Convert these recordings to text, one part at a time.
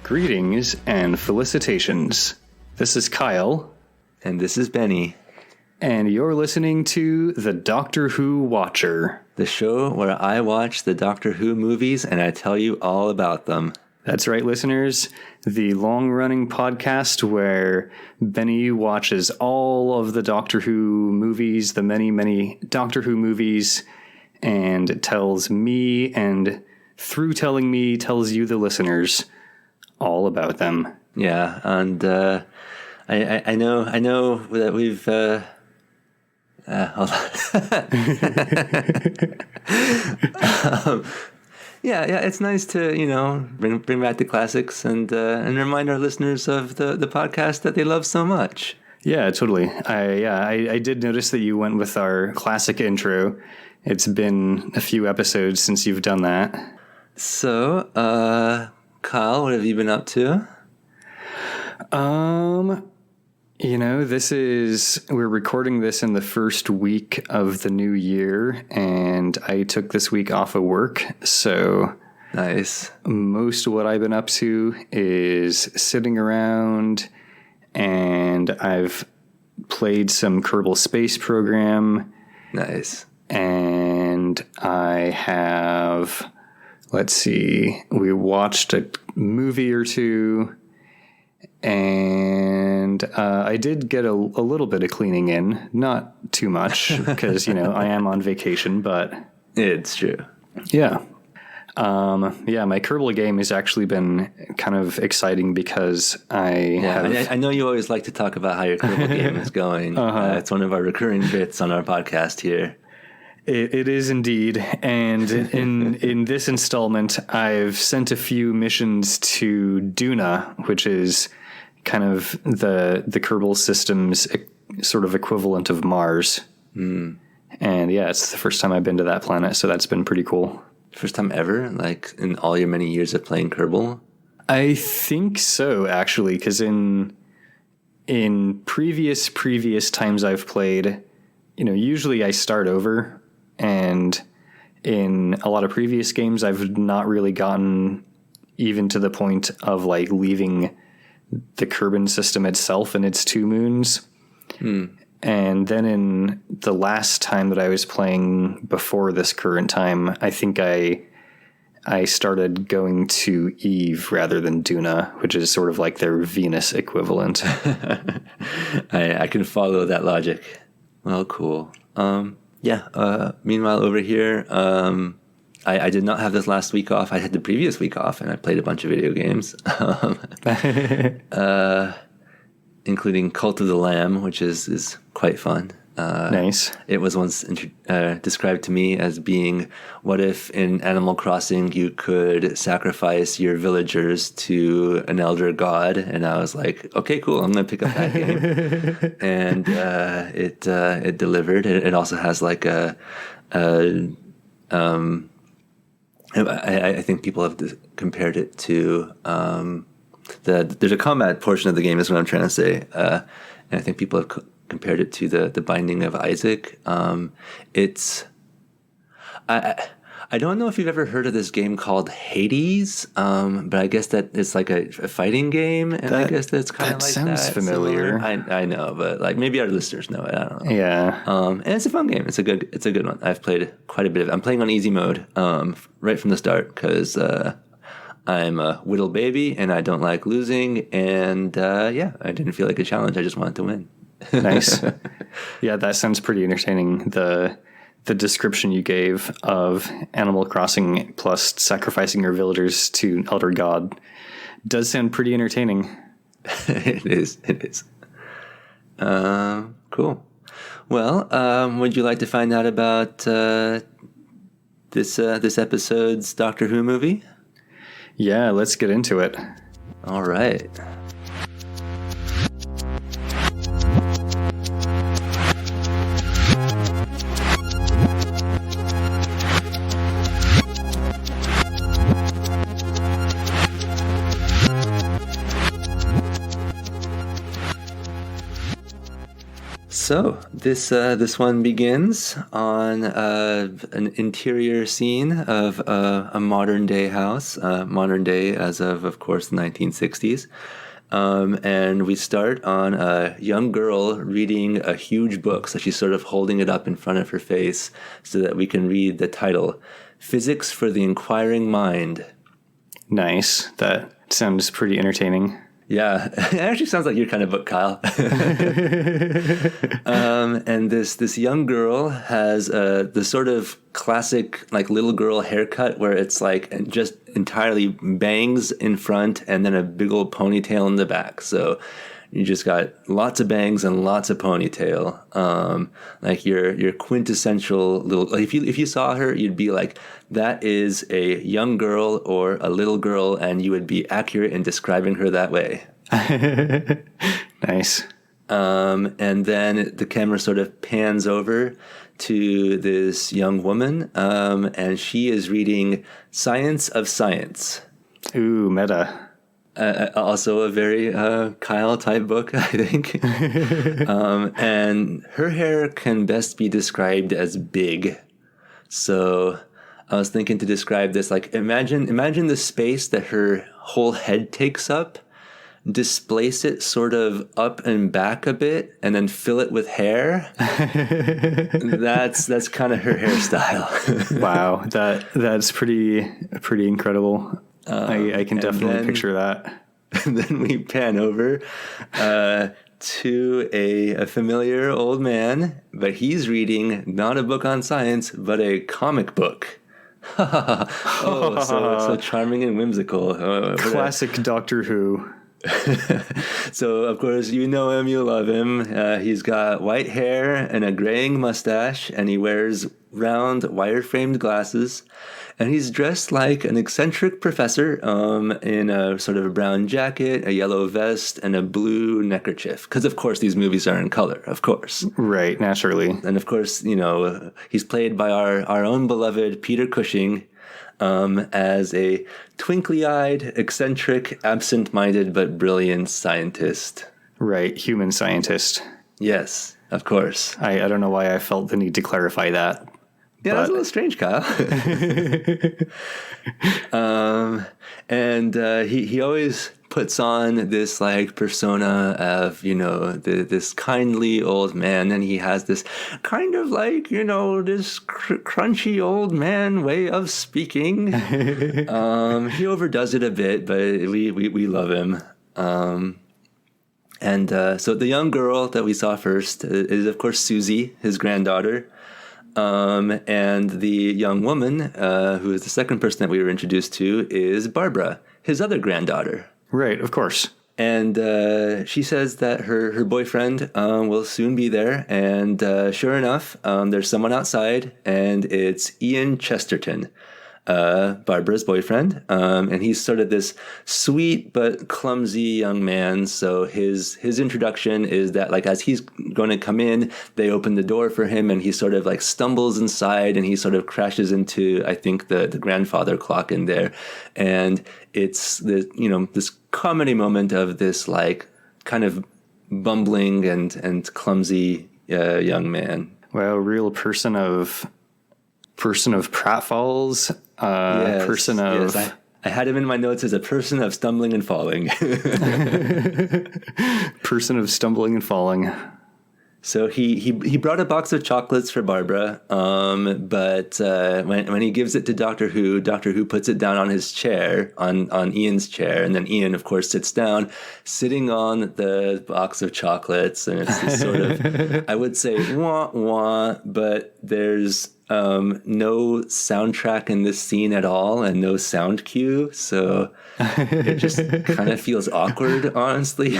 Greetings and felicitations. This is Kyle. And this is Benny. And you're listening to The Doctor Who Watcher. The show where I watch the Doctor Who movies and I tell you all about them. That's right, listeners. The long-running podcast where Benny watches all of the Doctor Who movies, the many, many Doctor Who movies, and tells me, and through telling me, tells you, the listeners, all about them. Yeah, and I know that we've hold on. Yeah, it's nice to bring back the classics and remind our listeners of the podcast that they love so much. Yeah, totally. I did notice that you went with our classic intro. It's been a few episodes since you've done that. So, Kyle, what have you been up to? We're recording this in the first week of the new year, and I took this week off of work, so nice. Most of what I've been up to is sitting around, and I've played some Kerbal Space Program. Nice. And I have, we watched a movie or two, and I did get a little bit of cleaning in, not too much, because, I am on vacation, but... It's true. Yeah. My Kerbal game has actually been kind of exciting because I know you always like to talk about how your Kerbal game is going. It's one of our recurring bits on our podcast here. It is indeed, and in this installment, I've sent a few missions to Duna, which is kind of the Kerbal system's sort of equivalent of Mars. And it's the first time I've been to that planet, so that's been pretty cool. First time ever, like in all your many years of playing Kerbal? I think so, actually, because in previous times I've played, usually I start over. And in a lot of previous games, I've not really gotten even to the point of leaving the Kerbin system itself and its two moons. And then in the last time that I was playing before this current time, I think I started going to Eve rather than Duna, which is sort of like their Venus equivalent. I can follow that logic. Well, cool. Meanwhile, over here, I did not have this last week off. I had the previous week off, and I played a bunch of video games, including Cult of the Lamb, which is quite fun. Nice. It was once described to me as being, what if in Animal Crossing you could sacrifice your villagers to an elder god? And I was like, okay, cool, I'm going to pick up that game. And it delivered. It also has I think people have compared it to there's a combat portion of the game is what I'm trying to say. And I think people have compared it to the Binding of Isaac. I don't know if you've ever heard of this game called Hades, but I guess that it's like a fighting game, and I guess that's kind of like that. That sounds familiar. I know, but maybe our listeners know it. I don't know. Yeah. And it's a fun game. It's a good one. I've played quite a bit of it. I'm playing on easy mode right from the start because I'm a whittle baby and I don't like losing, and I didn't feel like a challenge. I just wanted to win. Nice. Yeah, that sounds pretty entertaining. The description you gave of Animal Crossing plus sacrificing your villagers to Elder God does sound pretty entertaining. It is. Cool. Well, would you like to find out about this episode's Doctor Who movie? Yeah, let's get into it. All right. So this one begins on an interior scene of a modern day house, modern day as of course, the 1960s. And we start on a young girl reading a huge book. So she's sort of holding it up in front of her face so that we can read the title, Physics for the Inquiring Mind. Nice. That sounds pretty entertaining. Yeah, it actually sounds like your kind of book, Kyle. And this young girl has the sort of classic like little girl haircut where it's like just entirely bangs in front and then a big old ponytail in the back. So you just got lots of bangs and lots of ponytail. Like your quintessential little. Like if you saw her, you'd be like, that is a young girl or a little girl, and you would be accurate in describing her that way. Nice. And then the camera sort of pans over to this young woman, and she is reading Science of Science. Ooh, meta. Also a very Kyle type book, I think. And her hair can best be described as big. So I was thinking to describe this like imagine the space that her whole head takes up, displace it sort of up and back a bit, and then fill it with hair. That's kind of her hairstyle. Wow, that's pretty incredible. I can definitely picture that. And then we pan over to a familiar old man, but he's reading not a book on science, but a comic book. Oh, so charming and whimsical. Classic Doctor Who. So, of course, you know him, you love him. He's got white hair and a graying mustache, and he wears round, wire-framed glasses. And he's dressed like an eccentric professor in a sort of a brown jacket, a yellow vest, and a blue neckerchief. Because, of course, these movies are in color, of course. Right, naturally. And, of course, you know, he's played by our own beloved Peter Cushing as a twinkly-eyed, eccentric, absent-minded, but brilliant scientist. Right, human scientist. Yes, of course. I don't know why I felt the need to clarify that. Yeah, that's a little strange, Kyle. And he always puts on this like persona of, you know, this kindly old man, and he has this kind of like, you know, this crunchy old man way of speaking. He overdoes it a bit, but we love him. And so the young girl that we saw first is, of course, Susie, his granddaughter. And the young woman, who is the second person that we were introduced to, is Barbara, his other granddaughter. Right, of course. And she says that her boyfriend will soon be there. And sure enough, there's someone outside, and it's Ian Chesterton, Barbara's boyfriend. And he's sort of this sweet but clumsy young man. So his introduction is that, like, as he's going to come in, they open the door for him, and he sort of like stumbles inside, and he sort of crashes into, I think, the grandfather clock in there. And it's the, you know, this comedy moment of this like kind of bumbling and clumsy young man. Well, real person of pratfalls. Yes. I had him in my notes as a person of stumbling and falling. Person of stumbling and falling. So he brought a box of chocolates for Barbara, but when he gives it to Doctor Who puts it down on his chair, on Ian's chair, and then Ian, of course, sits down, sitting on the box of chocolates, and it's this sort of, I would say, wah, wah, but there's no soundtrack in this scene at all, and no sound cue, so it just kind of feels awkward, honestly.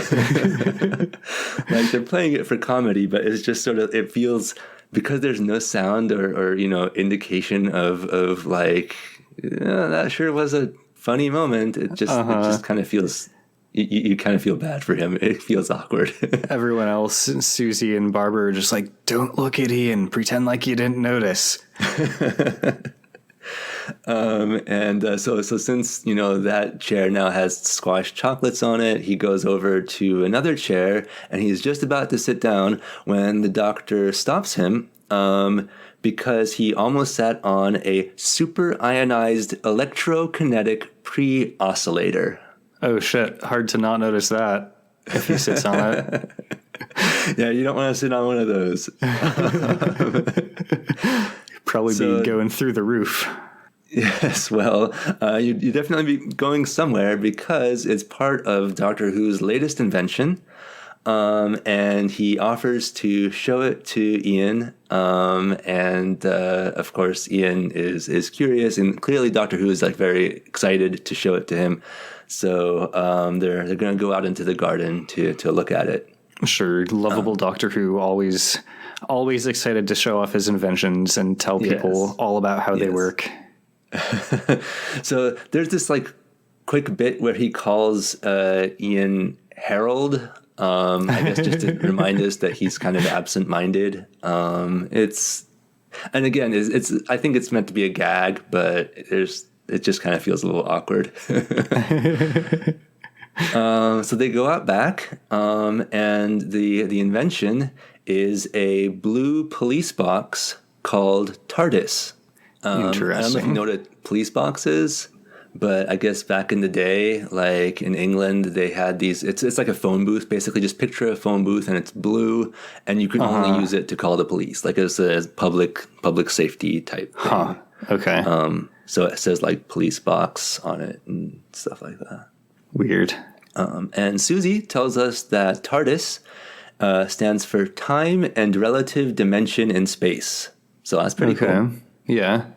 Like they're playing it for comedy, but it's just sort of, it feels, because there's no sound or you know, indication of like, that sure was a funny moment. It just kind of feels, you kind of feel bad for him. It feels awkward. Everyone else, Susie and Barbara, are just like, don't look at Ian, pretend like you didn't notice. So since, that chair now has squashed chocolates on it, he goes over to another chair and he's just about to sit down when the doctor stops him, because he almost sat on a super ionized electrokinetic pre-oscillator. Oh shit, hard to not notice that if he sits on it. Yeah, you don't want to sit on one of those. Probably be going through the roof. Yes, well, you definitely be going somewhere because it's part of Doctor Who's latest invention. And he offers to show it to Ian. Of course, Ian is curious, and clearly Doctor Who is like very excited to show it to him. So they're going to go out into the garden to look at it. Sure, lovable Doctor Who, always excited to show off his inventions and tell people all about how they work. So there's this like quick bit where he calls Ian Harold. I guess just to remind us that he's kind of absent-minded. And again, I think it's meant to be a gag, but it just kind of feels a little awkward. So they go out back, and the invention is a blue police box called TARDIS. Interesting. I don't know if you know what a police box is, but I guess back in the day, like in England, they had these. It's like a phone booth, basically. Just picture a phone booth, and it's blue, and you can only use it to call the police, like it's a public safety type thing. Huh. Okay. So it says like police box on it and stuff like that. Weird. And Susie tells us that TARDIS stands for time and relative dimension in space. So that's pretty cool. Yeah.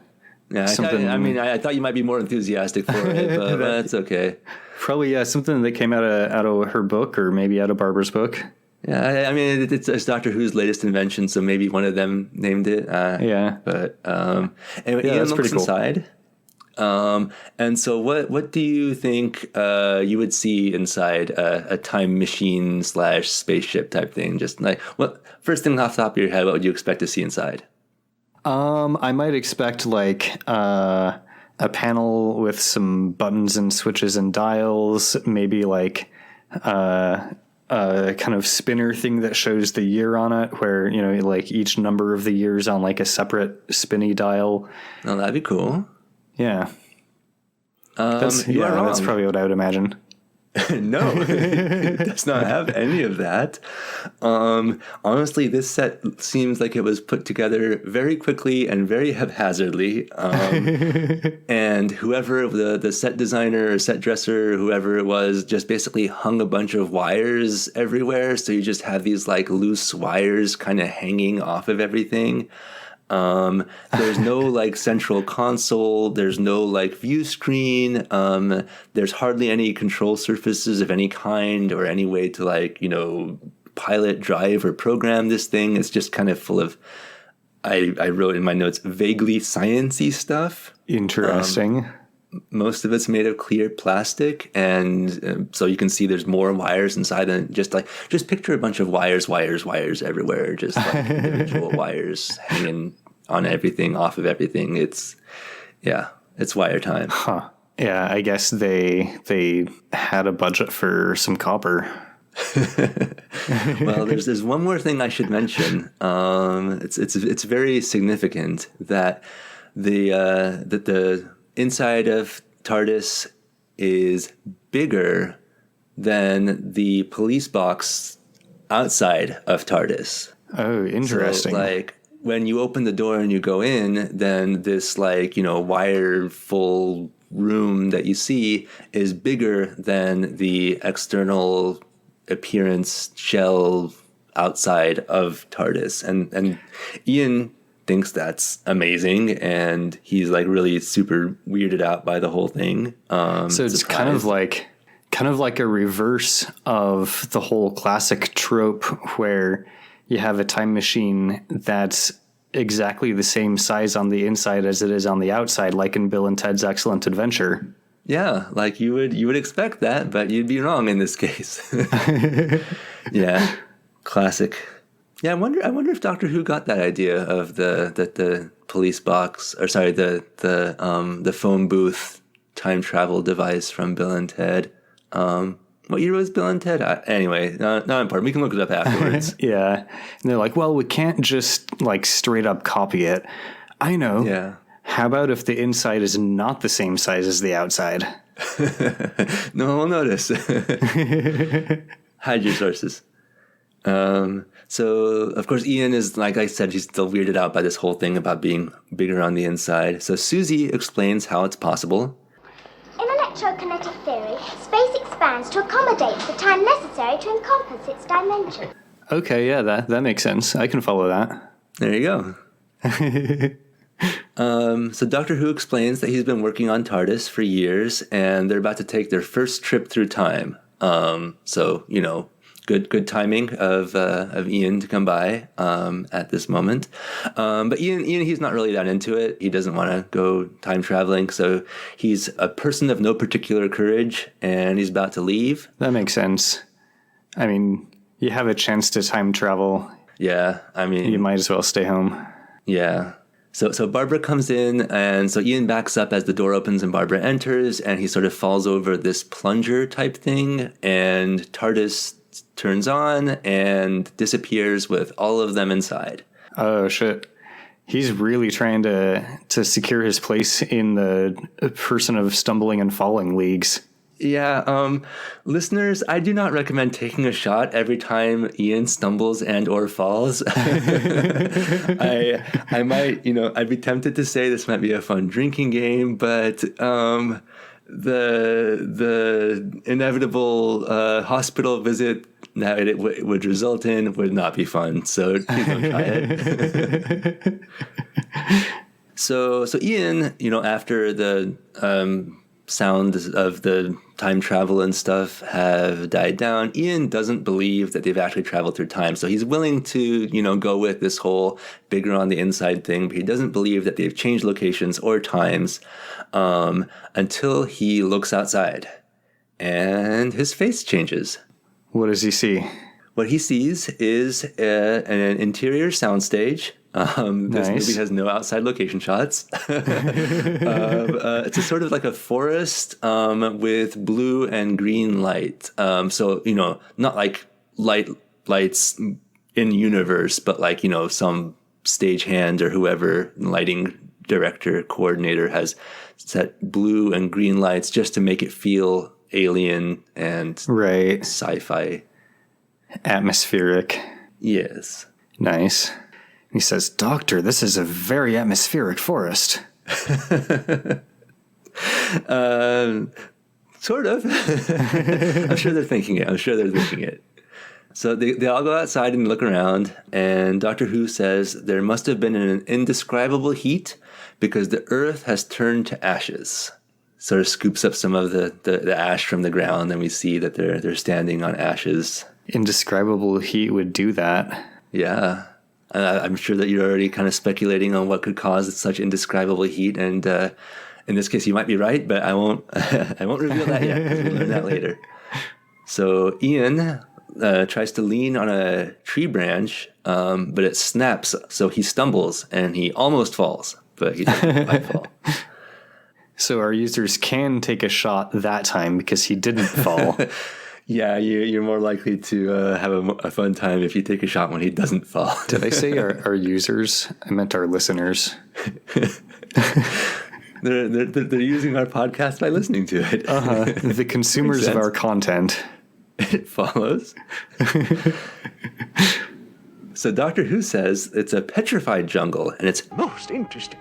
Yeah, I thought you might be more enthusiastic for it, but that's okay. Probably, something that came out of her book, or maybe out of Barbara's book. Yeah, I mean, it's Doctor Who's latest invention, so maybe one of them named it. But anyway, Ian that's looks pretty cool. inside. And so what do you think you would see inside a time machine / spaceship type thing? Just like, what first thing off the top of your head, what would you expect to see inside? I might expect like a panel with some buttons and switches and dials, maybe like a kind of spinner thing that shows the year on it, where, like each number of the years on like a separate spinny dial. Oh, that'd be cool. Yeah. That's probably what I would imagine. No, it does not have any of that. Honestly, this set seems like it was put together very quickly and very haphazardly. And whoever the set designer or set dresser, whoever it was, just basically hung a bunch of wires everywhere. So you just have these like loose wires kind of hanging off of everything. There's no like central console. There's no like view screen. There's hardly any control surfaces of any kind or any way to like, pilot, drive, or program this thing. It's just kind of full of, I wrote in my notes, vaguely science-y stuff. Interesting. Most of it's made of clear plastic, and so you can see there's more wires inside, and just picture a bunch of wires everywhere, just like individual wires hanging on everything, off of everything. It's wire time. Huh. Yeah, I guess they had a budget for some copper. Well, there's one more thing I should mention. It's very significant that the inside of TARDIS is bigger than the police box outside of TARDIS. Oh, interesting. So, like, when you open the door and you go in, then this, like, wire full room that you see is bigger than the external appearance shell outside of TARDIS. And Ian thinks that's amazing, and he's like really super weirded out by the whole thing. So it's kind of like a reverse of the whole classic trope where you have a time machine that's exactly the same size on the inside as it is on the outside, like in Bill and Ted's Excellent Adventure. Yeah, like you would expect that, but you'd be wrong in this case. Yeah, classic Yeah, I wonder if Doctor Who got that idea of the police box, or sorry, the phone booth time travel device from Bill and Ted. What year was Bill and Ted? Anyway, not important. We can look it up afterwards. Yeah. And they're like, well, we can't just like straight up copy it. I know. Yeah. How about if the inside is not the same size as the outside? No one will notice. Hide your sources. So, of course, Ian is, like I said, he's still weirded out by this whole thing about being bigger on the inside. So Susie explains how it's possible. In electrokinetic theory, space expands to accommodate the time necessary to encompass its dimension. Okay, yeah, that makes sense. I can follow that. There you go. So Doctor Who explains that he's been working on TARDIS for years, and they're about to take their first trip through time. So, you know, good timing of Ian to come by at this moment. But Ian, he's not really that into it. He doesn't want to go time traveling, so he's a person of no particular courage, and he's about to leave. That makes sense. I mean, you have a chance to time travel. Yeah, I mean, You might as well stay home. yeah. So Barbara comes in, and so Ian backs up as the door opens and Barbara enters, and he sort of falls over this plunger type thing, and TARDIS turns on and disappears with all of them inside. Oh, shit. He's really trying to secure his place in the person of stumbling and falling leagues. Yeah, listeners, I do not recommend taking a shot every time Ian stumbles and or falls. I might, I'd be tempted to say this might be a fun drinking game, but the inevitable hospital visit that it would result in would not be fun. So please don't try it. So Ian, after the sounds of the time travel and stuff have died down, Ian doesn't believe that they've actually traveled through time. So he's willing to, go with this whole bigger on the inside thing, but he doesn't believe that they've changed locations or times until he looks outside and his face changes. What does he see? What he sees is an interior soundstage. This movie has no outside location shots. It's a sort of like a forest with blue and green light. So, not like lights in universe, but like, some stagehand or whoever, lighting director, coordinator has set blue and green lights just to make it feel alien and right. Sci-fi. Atmospheric. Yes. Nice. He says, Doctor, this is a very atmospheric forest. Sort of. I'm sure they're thinking it. So they all go outside and look around, and Doctor Who says there must have been an indescribable heat because the earth has turned to ashes. Sort of scoops up some of the ash from the ground, and we see that they're standing on ashes. Indescribable heat would do that. Yeah. I'm sure that you're already kind of speculating on what could cause such indescribable heat, and in this case, you might be right, but I won't reveal that yet. We'll learn that later. So Ian tries to lean on a tree branch, but it snaps, so he stumbles and he almost falls, but he doesn't quite fall. So our users can take a shot that time because he didn't fall. Yeah, you're more likely to have a fun time if you take a shot when he doesn't fall. Did I say our users? I meant our listeners. They're using our podcast by listening to it. The consumers of our content. It follows. So Doctor Who says it's a petrified jungle, and it's most interesting.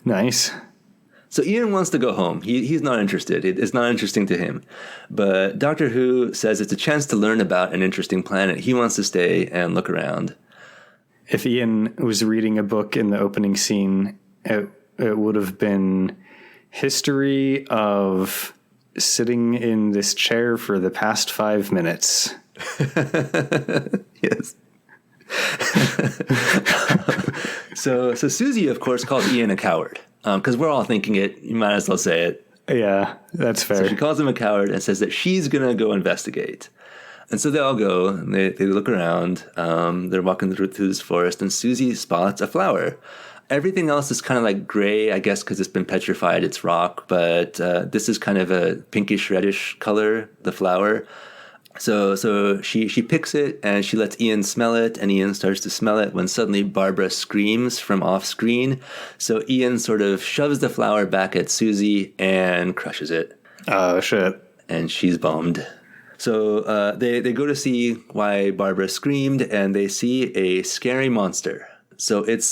Nice. So Ian wants to go home. He's not interested. It's not interesting to him. But Doctor Who says it's a chance to learn about an interesting planet. He wants to stay and look around. If Ian was reading a book in the opening scene, it would have been history of sitting in this chair for the past 5 minutes. Yes. So Susie, of course, calls Ian a coward. Because we're all thinking it, you might as well say it. Yeah, that's fair. So she calls him a coward and says that she's going to go investigate. And so they all go, and they look around. They're walking through this forest, and Susie spots a flower. Everything else is kind of like gray, I guess, because it's been petrified. It's rock, but this is kind of a pinkish reddish color, the flower. So she picks it and she lets Ian smell it, and Ian starts to smell it when suddenly Barbara screams from off screen. So Ian sort of shoves the flower back at Susie and crushes it. Oh, shit. And she's bummed. So they go to see why Barbara screamed, and they see a scary monster. So it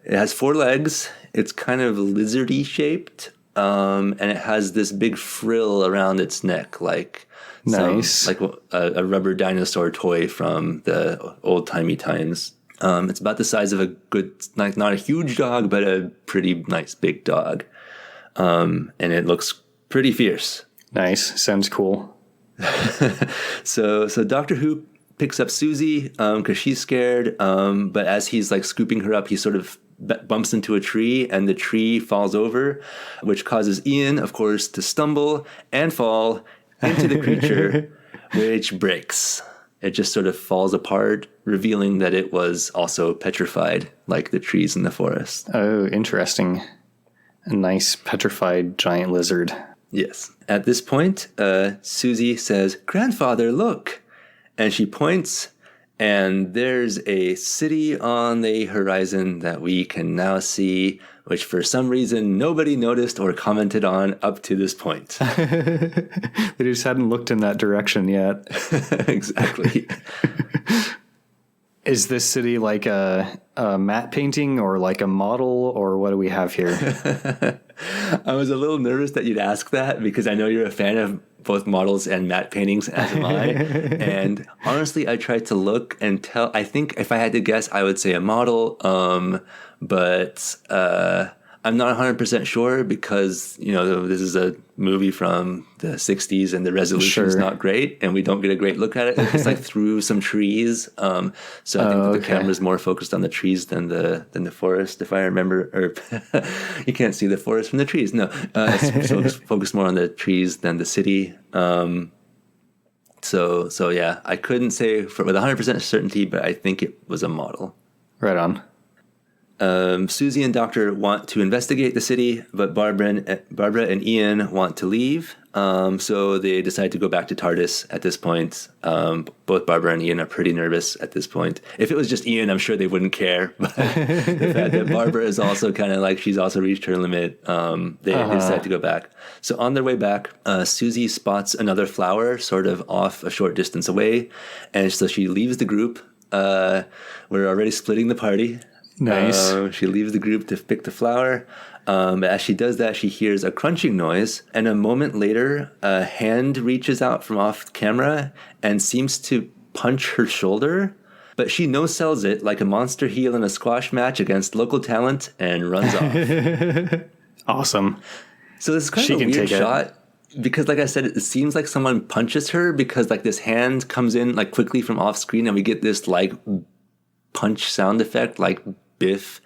has 4 legs. It's kind of lizardy shaped, and it has this big frill around its neck, like nice, like a rubber dinosaur toy from the old timey times. It's about the size of a good, like not a huge dog, but a pretty nice big dog, and it looks pretty fierce. Nice, sounds cool. So Doctor Who picks up Susie because she's scared, but as he's like scooping her up, he sort of bumps into a tree, and the tree falls over, which causes Ian, of course, to stumble and fall into the creature, which breaks. It just sort of falls apart, revealing that it was also petrified, like the trees in the forest. Oh, interesting. A nice petrified giant lizard. Yes. At this point, Susie says, "Grandfather, look!" And she points, and there's a city on the horizon that we can now see, which for some reason nobody noticed or commented on up to this point. They just hadn't looked in that direction yet. Exactly. Is this city like a matte painting or like a model, or what do we have here? I was a little nervous that you'd ask that because I know you're a fan of both models and matte paintings, as am I. And honestly, I tried to look and tell. I think if I had to guess, I would say a model. But I'm not 100% sure because, you know, this is a movie from the 60s and the resolution is not great and we don't get a great look at it. It's like through some trees. So I think that the camera's more focused on the trees than the forest, if I remember. Or you can't see the forest from the trees. No, it's focused more on the trees than the city. So yeah, I couldn't say with 100% certainty, but I think it was a model. Right on. Susie and Doctor want to investigate the city, but Barbara and Ian want to leave. So they decide to go back to TARDIS at this point. Both Barbara and Ian are pretty nervous at this point. If it was just Ian, I'm sure they wouldn't care. But the fact that Barbara is also kind of like she's also reached her limit, they decide to go back. So on their way back, Susie spots another flower sort of off a short distance away. And so she leaves the group. We're already splitting the party. Nice. She leaves the group to pick the flower. As she does that, she hears a crunching noise, and a moment later, a hand reaches out from off camera and seems to punch her shoulder, but she no-sells it like a monster heel in a squash match against local talent and runs off. Awesome. So this is kind of a weird shot. Because, like I said, it seems like someone punches her because, like, this hand comes in, like, quickly from off screen, and we get this, like, punch sound effect, like Biff.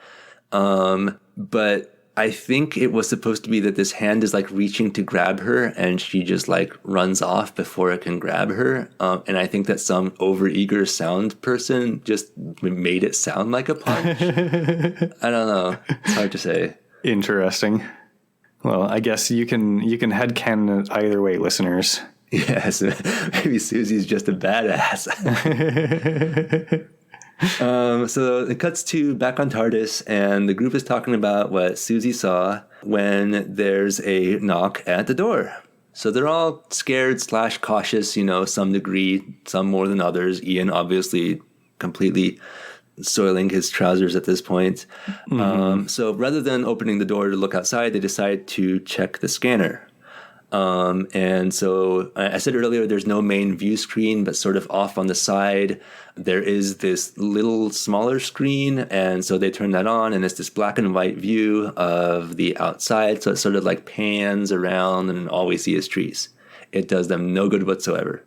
But I think it was supposed to be that this hand is like reaching to grab her and she just like runs off before it can grab her. And I think that some overeager sound person just made it sound like a punch. I don't know. It's hard to say. Interesting. Well, I guess you can headcanon it either way, listeners. Yes. Maybe Susie's just a badass. So it cuts to back on TARDIS, and the group is talking about what Susie saw when there's a knock at the door. So they're all scared / cautious, you know, some degree, some more than others. Ian obviously completely soiling his trousers at this point. Mm-hmm. So rather than opening the door to look outside, they decide to check the scanner. And so I said earlier, there's no main view screen, but sort of off on the side, there is this little smaller screen. And so they turn that on and it's this black and white view of the outside. So it sort of like pans around and all we see is trees. It does them no good whatsoever.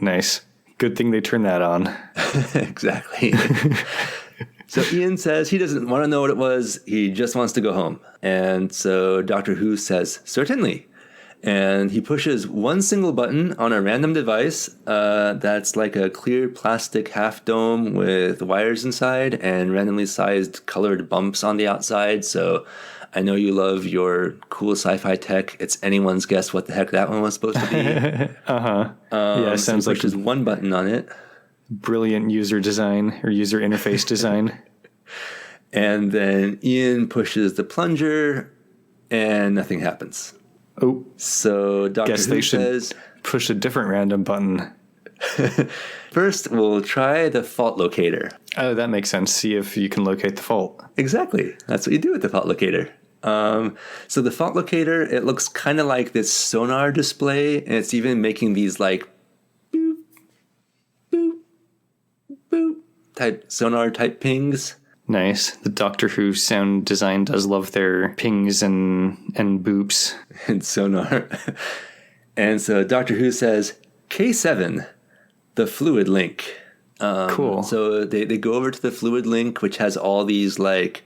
Nice. Good thing they turned that on. Exactly. So Ian says he doesn't want to know what it was. He just wants to go home. And so Doctor Who says, certainly. And he pushes one single button on a random device that's like a clear plastic half dome with wires inside and randomly sized colored bumps on the outside. So I know you love your cool sci-fi tech. It's anyone's guess what the heck that one was supposed to be. Yeah, sounds so he like pushes one button on it. brilliant user design or user interface design. And then Ian pushes the plunger and nothing happens. Oh, So Doctor guess Who they should says, push a different random button. first we'll try the fault locator. Oh, that makes sense. See if you can locate the fault. Exactly. That's what you do with the fault locator. So the fault locator, it looks kind of like this sonar display, and it's even making these like boop, boop, boop type sonar type pings. Nice. The Doctor Who sound design does love their pings and boops. And sonar. And so Doctor Who says, K7, the fluid link. Cool. So they go over to the fluid link, which has all these like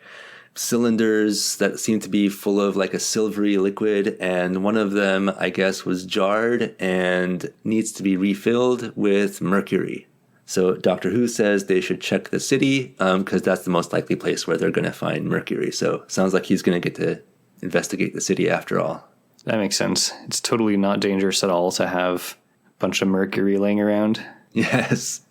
cylinders that seem to be full of like a silvery liquid. And one of them, I guess, was jarred and needs to be refilled with mercury. So Doctor Who says they should check the city because that's the most likely place where they're going to find mercury. So sounds like he's going to get to investigate the city after all. That makes sense. It's totally not dangerous at all to have a bunch of mercury laying around. Yes.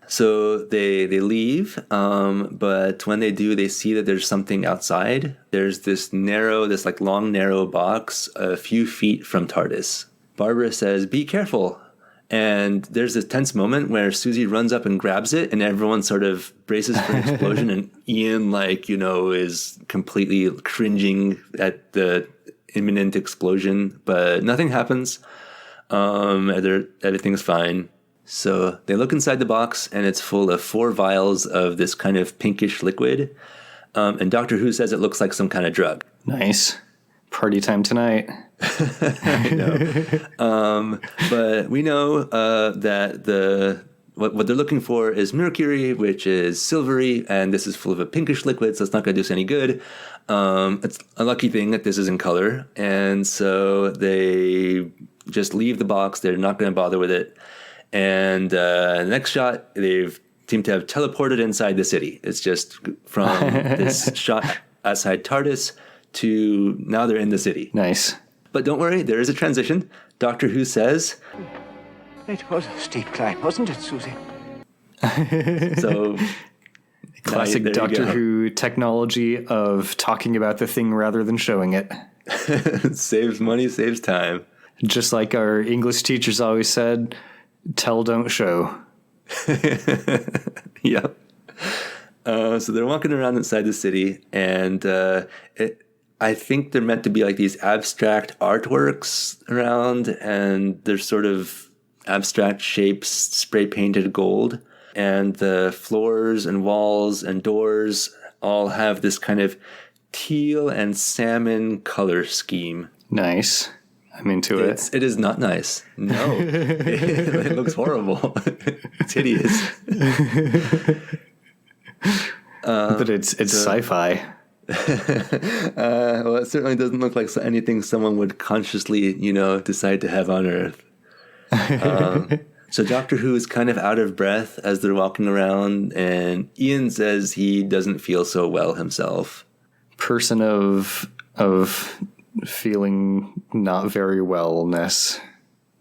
So they leave, but when they do, they see that there's something outside. There's this like long, narrow box a few feet from TARDIS. Barbara says, "Be careful." And there's this tense moment where Susie runs up and grabs it, and everyone sort of braces for an explosion. And Ian, is completely cringing at the imminent explosion, but nothing happens. Everything's fine. So they look inside the box, and it's full of 4 vials of this kind of pinkish liquid. And Doctor Who says it looks like some kind of drug. Nice. Party time tonight. I know. But we know that what they're looking for is mercury, which is silvery, and this is full of a pinkish liquid, so it's not going to do us any good. It's a lucky thing that this is in color, and so they just leave the box. They're not going to bother with it. And the next shot, they've seem to have teleported inside the city. It's just from this shot outside TARDIS to now they're in the city. Nice. But don't worry, there is a transition. Doctor Who says... It was a steep climb, wasn't it, Susie? So... Classic Doctor Who technology of talking about the thing rather than showing it. Saves money, saves time. Just like our English teachers always said, tell, don't show. Yep. So they're walking around inside the city, and I think they're meant to be like these abstract artworks around, and they're sort of abstract shapes, spray painted gold. And the floors and walls and doors all have this kind of teal and salmon color scheme. Nice. I'm into it. It is not nice. No. It looks horrible. It's hideous. But it's sci-fi. Well, it certainly doesn't look like anything someone would consciously, decide to have on Earth. So Doctor Who is kind of out of breath as they're walking around, and Ian says he doesn't feel so well himself. Person of feeling not very wellness.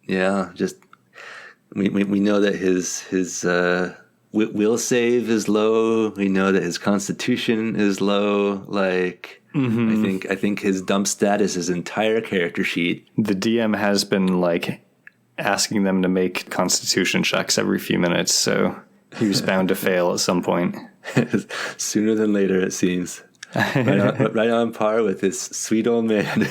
Yeah, just we know that his will save is low. We know that his constitution is low. Like I think his dump status is entire character sheet. The DM has been asking them to make constitution checks every few minutes, so he was bound to fail at some point. Sooner than later, it seems. Right on par with this sweet old man.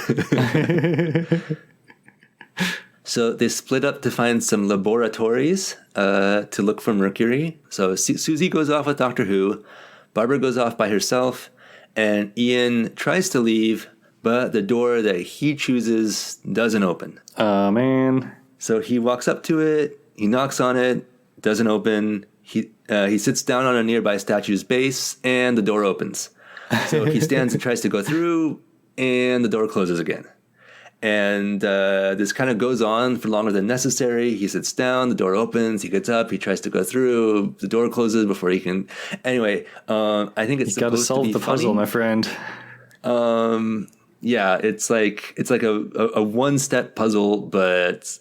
So they split up to find some laboratories to look for mercury. So Susie goes off with Doctor Who, Barbara goes off by herself, and Ian tries to leave, but the door that he chooses doesn't open. Man. So he walks up to it, he knocks on it, doesn't open. He sits down on a nearby statue's base, and the door opens. So he stands and tries to go through, and the door closes again. And this kind of goes on for longer than necessary. He sits down, the door opens, he gets up, he tries to go through, the door closes before he can. Anyway, I think it's got to supposed to solve be the puzzle, funny. my friend. Yeah, it's like a one-step puzzle, but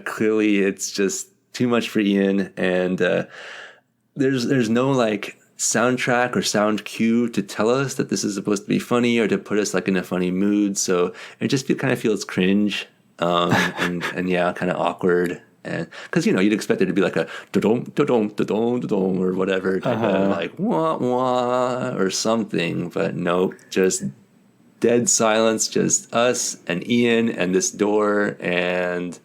clearly it's just too much for Ian, and there's no like soundtrack or sound cue to tell us that this is supposed to be funny or to put us like in a funny mood. So it just kind of feels cringe, and yeah, kind of awkward. And because you'd expect it to be like a da-dum da-dum da-dum da-dum or whatever type of like wah wah or something, but nope, just dead silence, just us and Ian and this door, and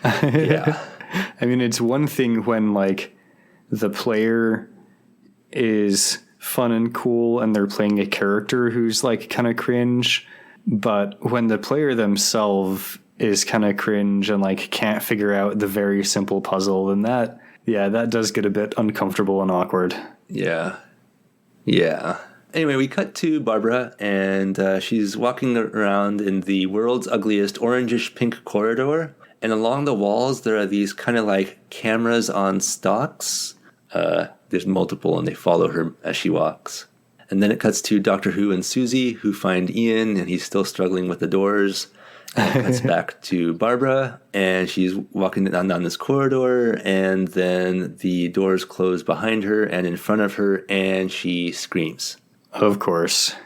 yeah. I mean, it's one thing when like the player is fun and cool and they're playing a character who's like kind of cringe, but when the player themselves is kind of cringe and like can't figure out the very simple puzzle, then that does get a bit uncomfortable and awkward. Yeah. Anyway, we cut to Barbara, and she's walking around in the world's ugliest orangish pink corridor, and along the walls there are these kind of like cameras on stalks. There's multiple, and they follow her as she walks. And then it cuts to Doctor Who and Susie, who find Ian, and he's still struggling with the doors. And it cuts back to Barbara, and she's walking down this corridor, and then the doors close behind her and in front of her, and she screams. Of course.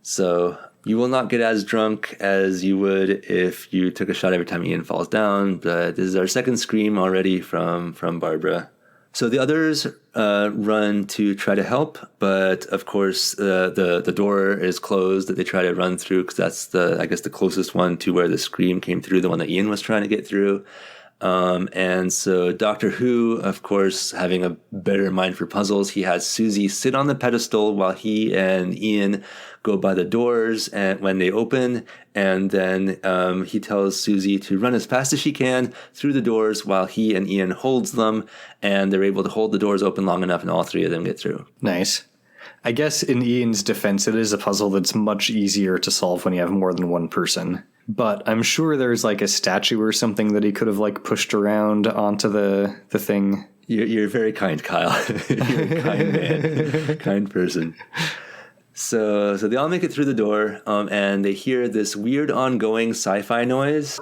So you will not get as drunk as you would if you took a shot every time Ian falls down, but this is our second scream already from Barbara. So the others run to try to help, but of course the door is closed that they try to run through, because that's the closest one to where the scream came through, the one that Ian was trying to get through. And so Doctor Who, of course, having a better mind for puzzles, he has Susie sit on the pedestal while he and Ian go by the doors and when they open, and then he tells Susie to run as fast as she can through the doors while he and Ian holds them, and they're able to hold the doors open long enough and all three of them get through. Nice. I guess in Ian's defense, it is a puzzle that's much easier to solve when you have more than one person. But I'm sure there's like a statue or something that he could have like pushed around onto the thing. You're very kind, Kyle. You're a kind man, kind person. So they all make it through the door, and they hear this weird ongoing sci-fi noise.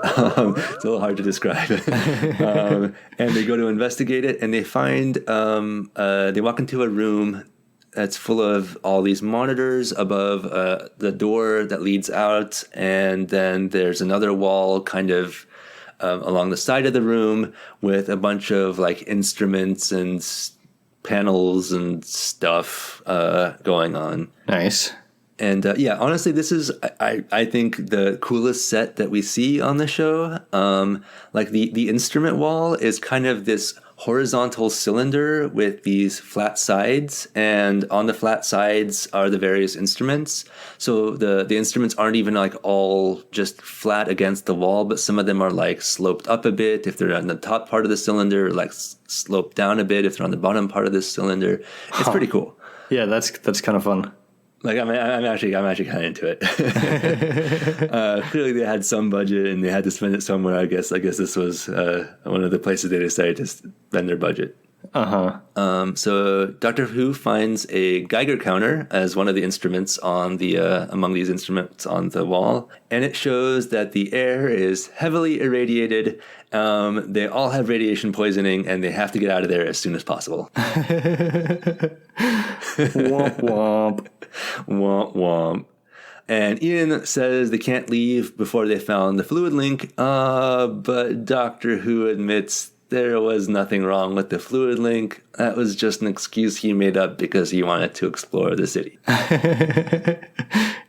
It's a little hard to describe. And they go to investigate it, and they find, they walk into a room that's full of all these monitors above the door that leads out, and then there's another wall kind of along the side of the room with a bunch of like instruments and panels and stuff going on. Nice. And honestly, this is, I think, the coolest set that we see on the show. Like the instrument wall is kind of this horizontal cylinder with these flat sides, and on the flat sides are the various instruments. So the instruments aren't even like all just flat against the wall, but some of them are like sloped up a bit if they're on the top part of the cylinder, or like sloped down a bit if they're on the bottom part of this cylinder. It's pretty cool. Yeah, that's kind of fun. Like I'm actually kind of into it. Clearly, they had some budget and they had to spend it somewhere. I guess this was one of the places they decided to spend their budget. So Doctor Who finds a Geiger counter as one of the instruments on the among these instruments on the wall, and it shows that the air is heavily irradiated. They all have radiation poisoning, and they have to get out of there as soon as possible. Womp womp. Womp womp. And Ian says they can't leave before they found the fluid link, but Doctor Who admits there was nothing wrong with the fluid link. That was just an excuse he made up because he wanted to explore the city.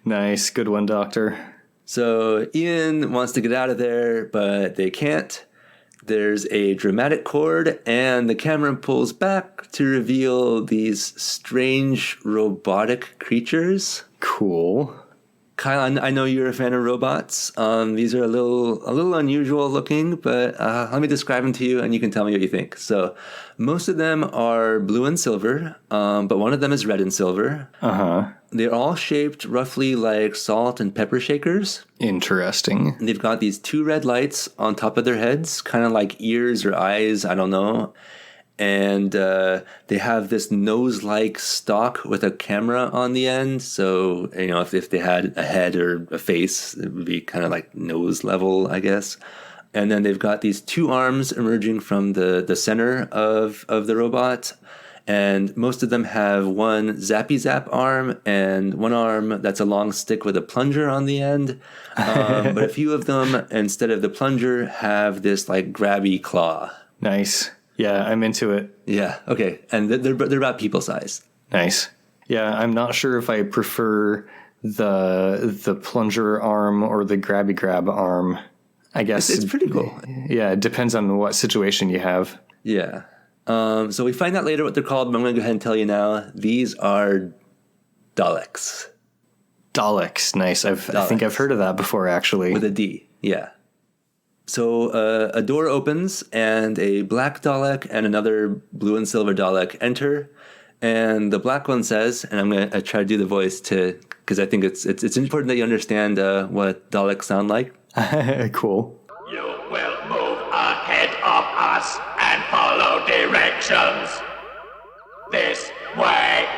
Nice. Good one, Doctor. So Ian wants to get out of there, but they can't. There's a dramatic chord, and the camera pulls back to reveal these strange robotic creatures. Cool. Kyle, I know you're a fan of robots. These are a little unusual looking, but let me describe them to you, and you can tell me what you think. So, most of them are blue and silver, but one of them is red and silver. They're all shaped roughly like salt and pepper shakers. Interesting. And they've got these 2 red lights on top of their heads, kind of like ears or eyes, I don't know. And they have this nose-like stalk with a camera on the end. So, if they had a head or a face, it would be kind of like nose level, I guess. And then they've got these 2 arms emerging from the center of the robot. And most of them have one zappy zap arm and one arm that's a long stick with a plunger on the end. But a few of them, instead of the plunger, have this like grabby claw. Nice. Yeah, I'm into it. Yeah. Okay. And they're about people size. Nice. Yeah, I'm not sure if I prefer the plunger arm or the grabby grab arm. I guess it's pretty cool. Yeah, it depends on what situation you have. Yeah. So we find out later what they're called, but I'm going to go ahead and tell you now. These are Daleks. Daleks. Nice. I think I've heard of that before, actually. With a D. Yeah. So a door opens, and a black Dalek and another blue and silver Dalek enter. And the black one says, and I'm going to try to do the voice because I think it's important that you understand what Daleks sound like. Cool. You will move ahead of us and follow directions. This way.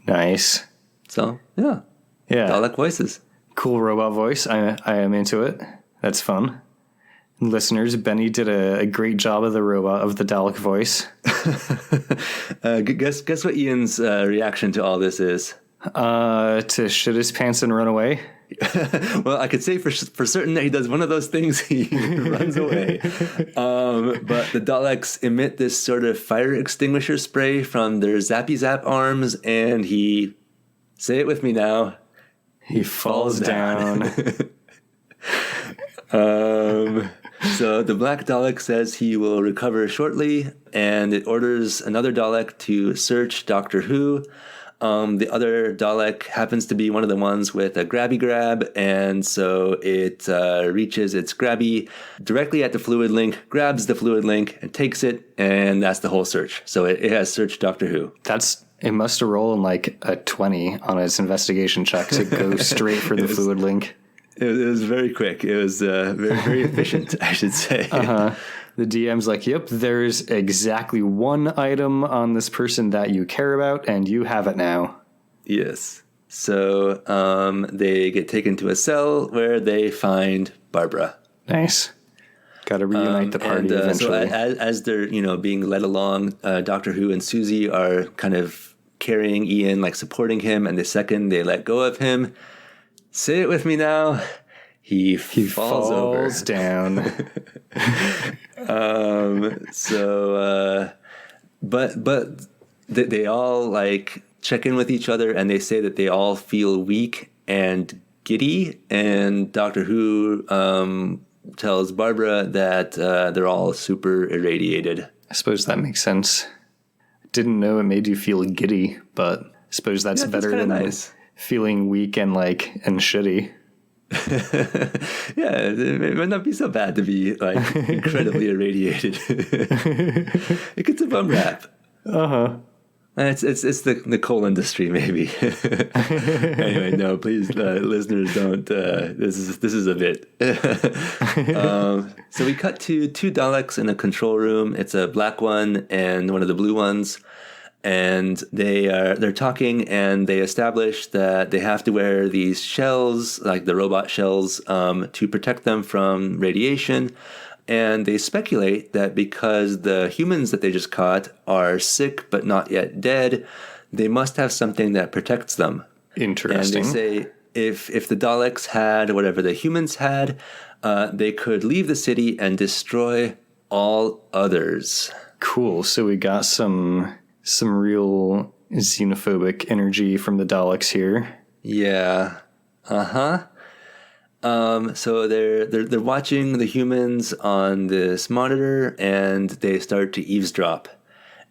Nice. So, yeah. Yeah. Dalek voices. Cool robot voice. I am into it. That's fun. Listeners, Benny did a great job of the Dalek voice. Guess what Ian's reaction to all this is? To shit his pants and run away. Well, I could say for certain that he does one of those things. He runs away. But the Daleks emit this sort of fire extinguisher spray from their zappy zap arms, and he, say it with me now, he falls down. So the Black Dalek says he will recover shortly, and it orders another Dalek to search Doctor Who. The other Dalek happens to be one of the ones with a grabby grab, and so it reaches its grabby directly at the fluid link, grabs the fluid link, and takes it, and that's the whole search. So it has searched Doctor Who. It must have rolled like a 20 on its investigation check to go straight for the fluid link. It was very quick. It was very, very efficient, I should say. The DM's like, yep, there's exactly one item on this person that you care about, and you have it now. Yes. So they get taken to a cell where they find Barbara. Nice. Got to reunite the party eventually. So as they're being led along, Doctor Who and Susie are kind of carrying Ian, like supporting him, and the second they let go of him, say it with me now, he falls over. Down. But they all like check in with each other, and they say that they all feel weak and giddy. And Doctor Who tells Barbara that they're all super irradiated. I suppose that makes sense. Didn't know it made you feel giddy, but I suppose that's better than nice. Feeling weak and shitty. Yeah, it might not be so bad to be like incredibly irradiated. It gets a bum rap. It's the coal industry, maybe. Anyway, no, please, listeners, don't. This is a bit. So we cut to 2 Daleks in a control room. It's a black one and one of the blue ones. And they're talking, and they establish that they have to wear these shells, like the robot shells, to protect them from radiation. And they speculate that because the humans that they just caught are sick but not yet dead, they must have something that protects them. Interesting. And they say if the Daleks had whatever the humans had, they could leave the city and destroy all others. Cool. So we got some real xenophobic energy from the Daleks here. Yeah. So they're watching the humans on this monitor, and they start to eavesdrop.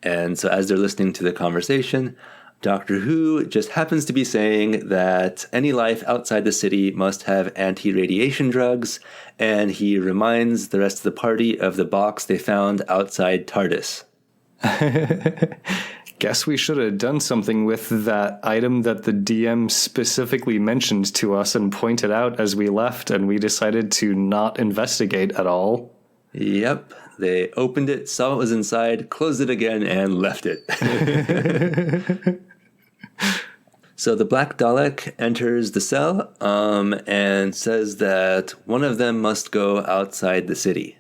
And so as they're listening to the conversation, Doctor Who just happens to be saying that any life outside the city must have anti-radiation drugs, and he reminds the rest of the party of the box they found outside TARDIS. Guess we should have done something with that item that the DM specifically mentioned to us and pointed out as we left, and we decided to not investigate at all. Yep, they opened it, saw what was inside, closed it again, and left it. So the Black Dalek enters the cell and says that one of them must go outside the city.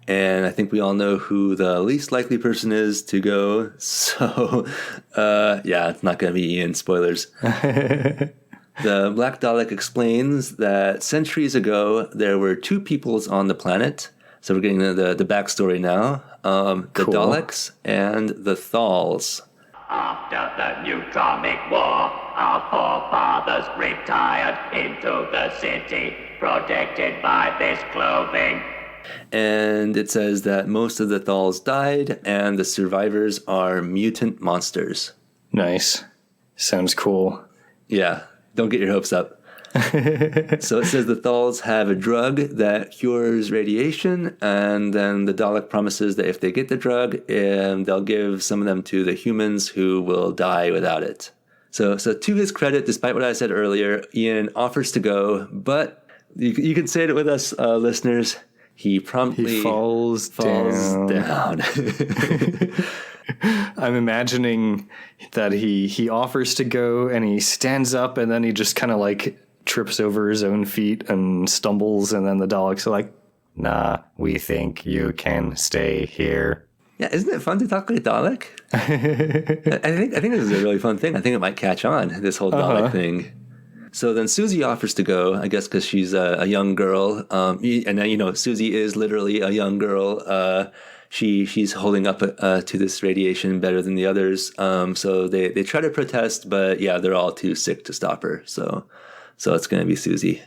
And I think we all know who the least likely person is to go. So, yeah, it's not going to be Ian. Spoilers. The Black Dalek explains that centuries ago, there were two peoples on the planet. So we're getting the backstory now. The Cool. Daleks and the Thals. After the Neutronic War, our forefathers retired into the city, protected by this clothing. And it says that most of the Thals died, and the survivors are mutant monsters. Nice. Sounds cool. Yeah, don't get your hopes up. So it says the Thals have a drug that cures radiation, and then the Dalek promises that if they get the drug, they'll give some of them to the humans who will die without it. So to his credit, despite what I said earlier, Ian offers to go, but you can say it with us, listeners. He promptly falls down. I'm imagining that he offers to go and he stands up and then he just kind of like trips over his own feet and stumbles, and then the Daleks are like, nah, we think you can stay here. Yeah, isn't it fun to talk like a Dalek? I think this is a really fun thing. I think it might catch on, this whole Dalek thing. So then Susie offers to go, I guess because she's a young girl. And then, Susie is literally a young girl. She's holding up to this radiation better than the others. So they try to protest, but yeah, they're all too sick to stop her. So it's going to be Susie.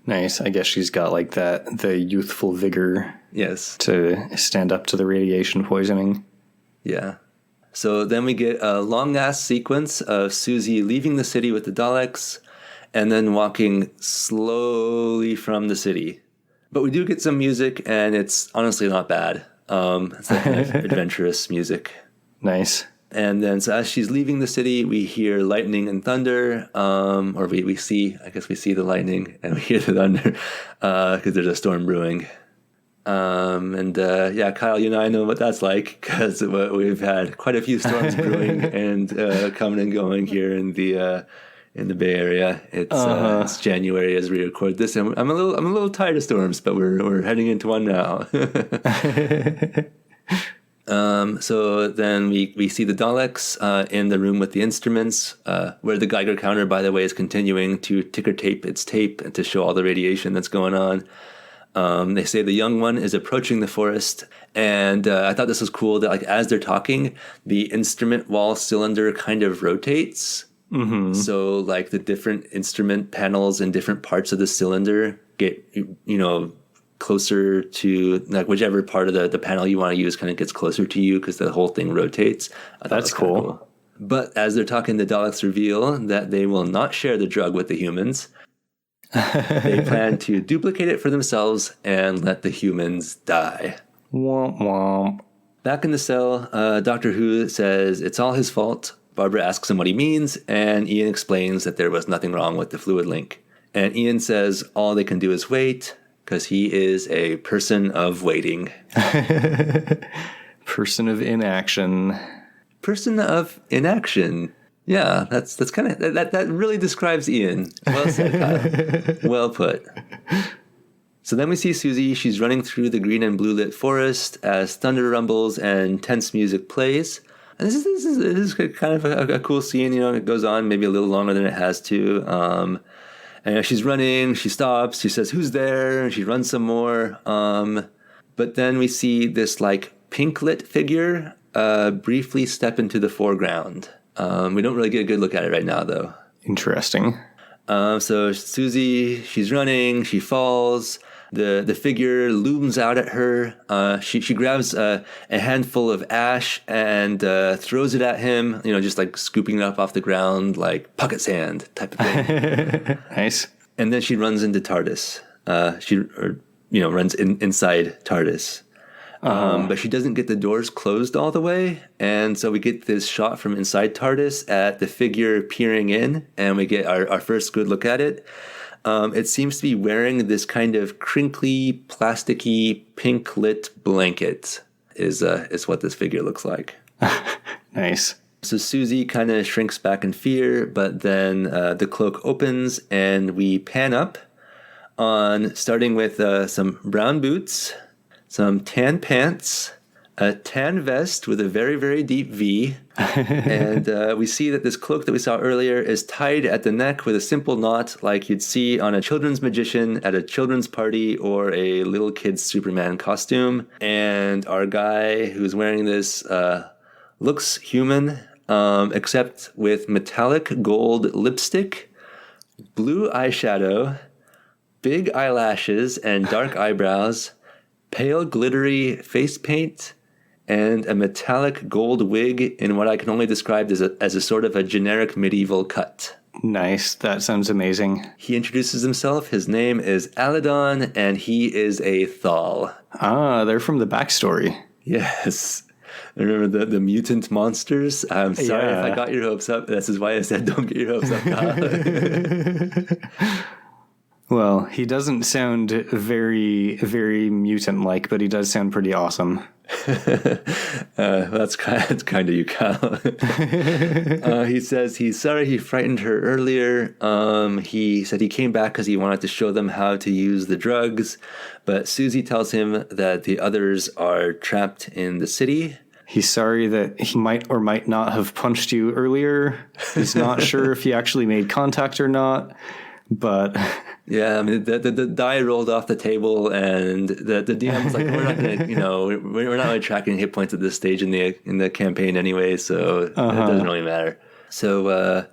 Nice. I guess she's got like the youthful vigor. Yes. To stand up to the radiation poisoning. Yeah. So then we get a long-ass sequence of Susie leaving the city with the Daleks and then walking slowly from the city. But we do get some music, and it's honestly not bad. It's like kind of adventurous music. Nice. And then, so as she's leaving the city, we hear lightning and thunder, or we see the lightning and we hear the thunder, because there's a storm brewing. Yeah, Kyle, I know what that's like, because we've had quite a few storms brewing and coming and going here in the Bay Area. It's January as we record this, and I'm a little tired of storms, but we're heading into one now. So then we see the Daleks in the room with the instruments, where the Geiger counter, by the way, is continuing to ticker tape its tape and to show all the radiation that's going on. They say the young one is approaching the forest, and I thought this was cool that, like, as they're talking, the instrument wall cylinder kind of rotates. Mm-hmm. So, like, the different instrument panels in different parts of the cylinder get, closer to, like, whichever part of the panel you want to use kind of gets closer to you because the whole thing rotates. That's cool. But as they're talking, the Daleks reveal that they will not share the drug with the humans. They plan to duplicate it for themselves and let the humans die. Womp womp. Back in the cell, Doctor Who says it's all his fault. Barbara asks him what he means, and Ian explains that there was nothing wrong with the fluid link. And Ian says all they can do is wait, because he is a person of waiting. Person of inaction. Person of inaction. Yeah, that's kind of that really describes Ian. Well said, Kyle. Well put. So then we see Susie. She's running through the green and blue lit forest as thunder rumbles and tense music plays. And this is kind of a cool scene. It goes on maybe a little longer than it has to. And she's running. She stops. She says, "Who's there?" And she runs some more. But then we see this like pink lit figure briefly step into the foreground. We don't really get a good look at it right now, though. Interesting. So Susie, she's running, she falls. The figure looms out at her. She grabs a handful of ash and throws it at him, just like scooping it up off the ground, like pocket sand type of thing. Nice. And then she runs into TARDIS. Runs inside TARDIS. But she doesn't get the doors closed all the way. And so we get this shot from inside TARDIS at the figure peering in, and we get our first good look at it. It seems to be wearing this kind of crinkly, plasticky, pink-lit blanket is what this figure looks like. Nice. So Susie kind of shrinks back in fear, but then the cloak opens, and we pan up on starting with some brown boots, some tan pants, a tan vest with a very, very deep V. And we see that this cloak that we saw earlier is tied at the neck with a simple knot like you'd see on a children's magician at a children's party or a little kid's Superman costume. And our guy who's wearing this looks human, except with metallic gold lipstick, blue eyeshadow, big eyelashes and dark eyebrows, pale glittery face paint, and a metallic gold wig in what I can only describe as a sort of a generic medieval cut. Nice. That sounds amazing. He introduces himself. His name is Aladon, and he is a Thal. Ah, they're from the backstory. Yes. Remember the mutant monsters? I'm sorry Yeah. if I got your hopes up. This is why I said don't get your hopes up, Kyle. Well, he doesn't sound very, very mutant-like, but he does sound pretty awesome. That's kind of you, Kyle. He says he's sorry he frightened her earlier. He said he came back because he wanted to show them how to use the drugs, but Susie tells him that the others are trapped in the city. He's sorry that he might or might not have punched you earlier. He's not sure if he actually made contact or not, but... Yeah, I mean, the die rolled off the table, and the DM was like, "We're not going to, we're not really tracking hit points at this stage in the campaign anyway, so it doesn't really matter." So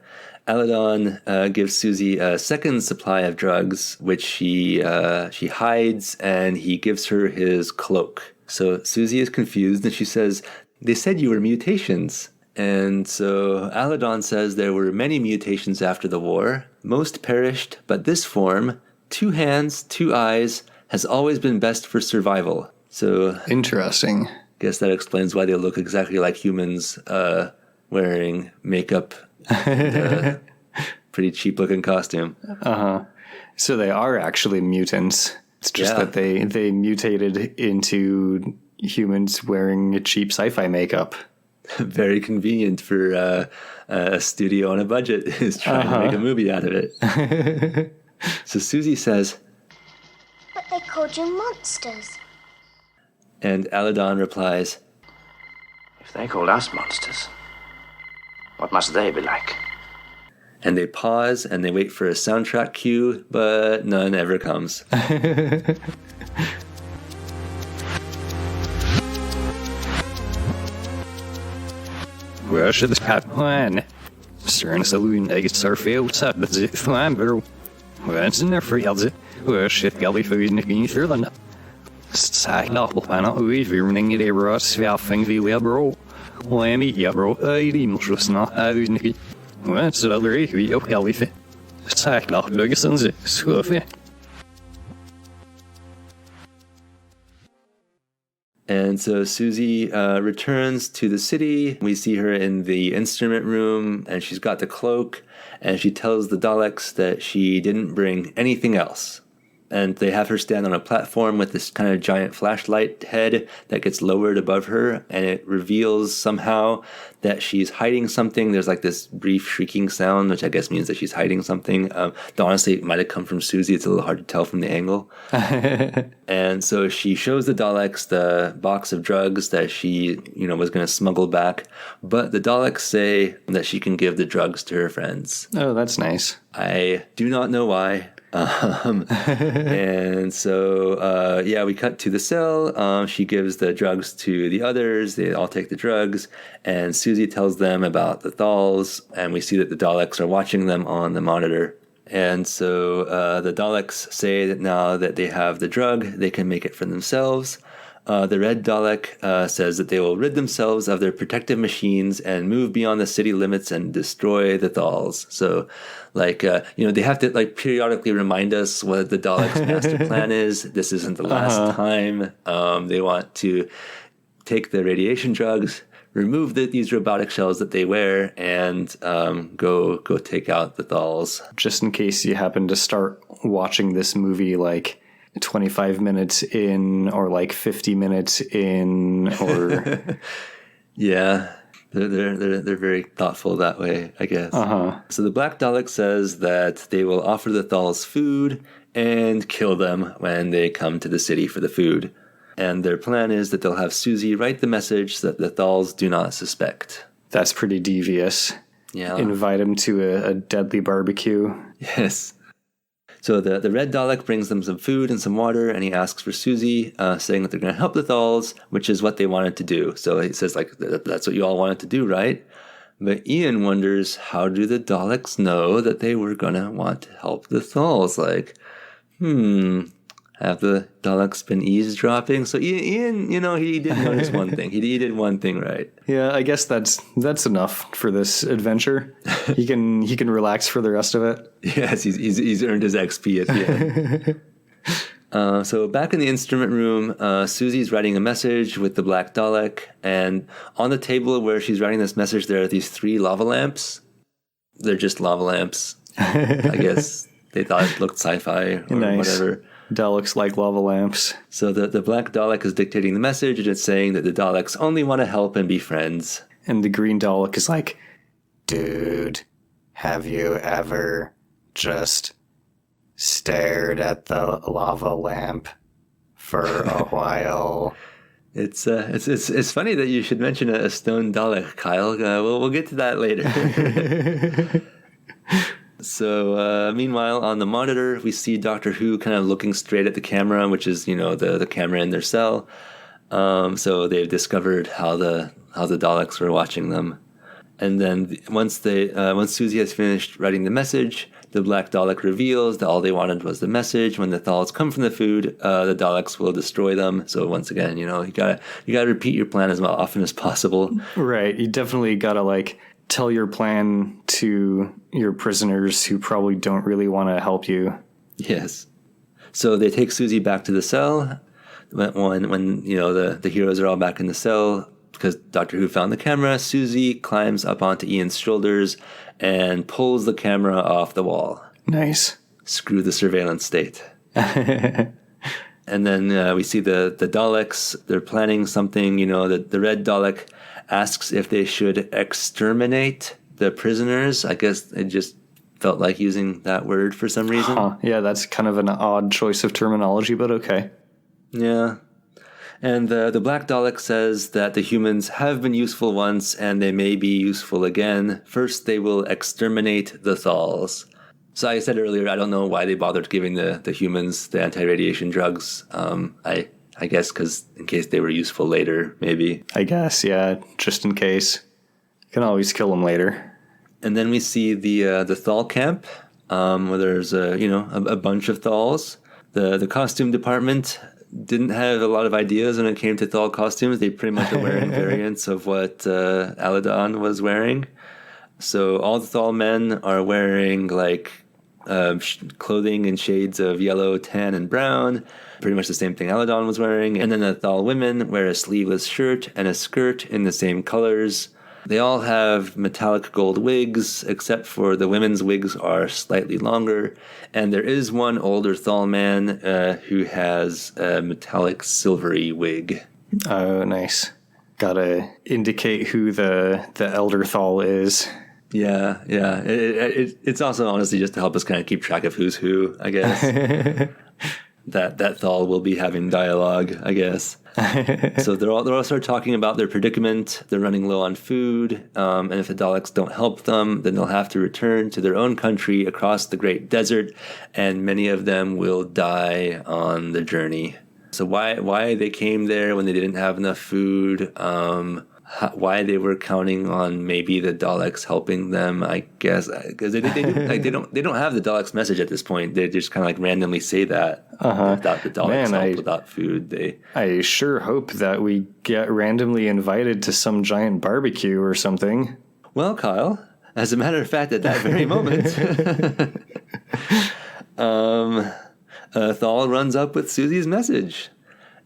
Aladon gives Susie a second supply of drugs, which she hides, and he gives her his cloak. So Susie is confused, and she says, "They said you were mutations." And so Aladon says there were many mutations after the war. Most perished, but this form, 2 hands, 2 eyes, has always been best for survival. So Interesting. I guess that explains why they look exactly like humans, wearing makeup and a pretty cheap-looking costume. So they are actually mutants. It's just Yeah. that they mutated into humans wearing cheap sci-fi makeup. Very convenient for a studio on a budget is trying to make a movie out of it. So Susie says, But they called you monsters. and Aladon replies, If they called us monsters, what must they be like? and they pause and they wait for a soundtrack cue, but none ever comes. Where should this cat plan? Stern saloon eggs are failed at the zip flam bro. When's in there for yells it? Where shit gully food in the green through the Sack not will pan out with running it ever us valfing the web bro. Lammy ya bro, I deem just not out in the when's the other we up gully fit. Sack not biggest it, scoffy. And so Susie returns to the city. We see her in the instrument room, and she's got the cloak, and she tells the Daleks that she didn't bring anything else. And they have her stand on a platform with this kind of giant flashlight head that gets lowered above her, and it reveals somehow that she's hiding something. There's like this brief shrieking sound, which I guess means that she's hiding something. Honestly, it might have come from Susie. It's a little hard to tell from the angle. And so she shows the Daleks the box of drugs that she, was going to smuggle back. But the Daleks say that she can give the drugs to her friends. Oh, that's nice. I do not know why. And so, we cut to the cell. She gives the drugs to the others. They all take the drugs. And Susie tells them about the Thals. And we see that the Daleks are watching them on the monitor. And so the Daleks say that now that they have the drug, they can make it for themselves. The Red Dalek says that they will rid themselves of their protective machines and move beyond the city limits and destroy the Thals. So, like, they have to like periodically remind us what the Daleks' master plan is. This isn't the last time. They want to take the radiation drugs, remove these robotic shells that they wear, and go take out the Thals. Just in case you happen to start watching this movie like 25 minutes in or like 50 minutes in or Yeah, they're very thoughtful that way, I guess. So the Black Dalek says that they will offer the Thals food and kill them when they come to the city for the food. And their plan is that they'll have Susie write the message that the Thals do not suspect. That's pretty devious. Yeah. Invite him to a deadly barbecue. Yes. So the Red Dalek brings them some food and some water, and he asks for Susie, saying that they're going to help the Thals, which is what they wanted to do. So he says, like, that's what you all wanted to do, right? But Ian wonders, how do the Daleks know that they were going to want to help the Thals? Like, have the Daleks been eavesdropping? So Ian, he did notice one thing. He did one thing right. Yeah, I guess that's enough for this adventure. He can relax for the rest of it. Yes, he's earned his XP at the end. So back in the instrument room, Susie's writing a message with the Black Dalek, and on the table where she's writing this message, there are these 3 lava lamps. They're just lava lamps. I guess they thought it looked sci-fi or whatever. Daleks like lava lamps. So the Black Dalek is dictating the message, and it's saying that the Daleks only want to help and be friends. And the Green Dalek is like, dude, have you ever just stared at the lava lamp for a while? It's funny that you should mention a stone Dalek, Kyle. We'll get to that later. So, meanwhile, on the monitor, we see Doctor Who kind of looking straight at the camera, which is, the camera in their cell. So they've discovered how the Daleks were watching them. And then once Susie has finished writing the message, the Black Dalek reveals that all they wanted was the message. When the Thals come from the food, the Daleks will destroy them. So once again, you gotta repeat your plan as often as possible. Right. You definitely gotta tell your plan to your prisoners who probably don't really want to help you. Yes. So they take Susie back to the cell. When the heroes are all back in the cell, because Doctor Who found the camera, Susie climbs up onto Ian's shoulders and pulls the camera off the wall. Nice. Screw the surveillance state. And then we see the Daleks. They're planning something. The Red Dalek asks if they should exterminate the prisoners. I guess it just felt like using that word for some reason. Yeah, that's kind of an odd choice of terminology, but okay. Yeah. And the Black Dalek says that the humans have been useful once and they may be useful again. First, they will exterminate the Thals. So I said earlier, I don't know why they bothered giving the humans the anti-radiation drugs. I guess because in case they were useful later, maybe. I guess, yeah, just in case. You can always kill them later. And then we see the Thal camp, where there's a bunch of Thals. The costume department didn't have a lot of ideas when it came to Thal costumes. They pretty much are wearing variants of what Aladon was wearing. So all the Thal men are wearing clothing in shades of yellow, tan, and brown. Pretty much the same thing Aladon was wearing. And then the Thal women wear a sleeveless shirt and a skirt in the same colors. They all have metallic gold wigs, except for the women's wigs are slightly longer. And there is one older Thal man who has a metallic silvery wig. Oh, nice. Gotta indicate who the elder Thal is. Yeah. It's also honestly just to help us kind of keep track of who's who, I guess. that Thal will be having dialogue, I guess. So they're all sort of talking about their predicament. They're running low on food, and if the Daleks don't help them, then they'll have to return to their own country across the Great Desert, and many of them will die on the journey. So why they came there when they didn't have enough food? why they were counting on maybe the Daleks helping them, I guess, because they don't have the Daleks message at this point. They just kind of like randomly say that without the Daleks help, without food. I sure hope that we get randomly invited to some giant barbecue or something. Well, Kyle, as a matter of fact, at that very moment, Thal runs up with Susie's message.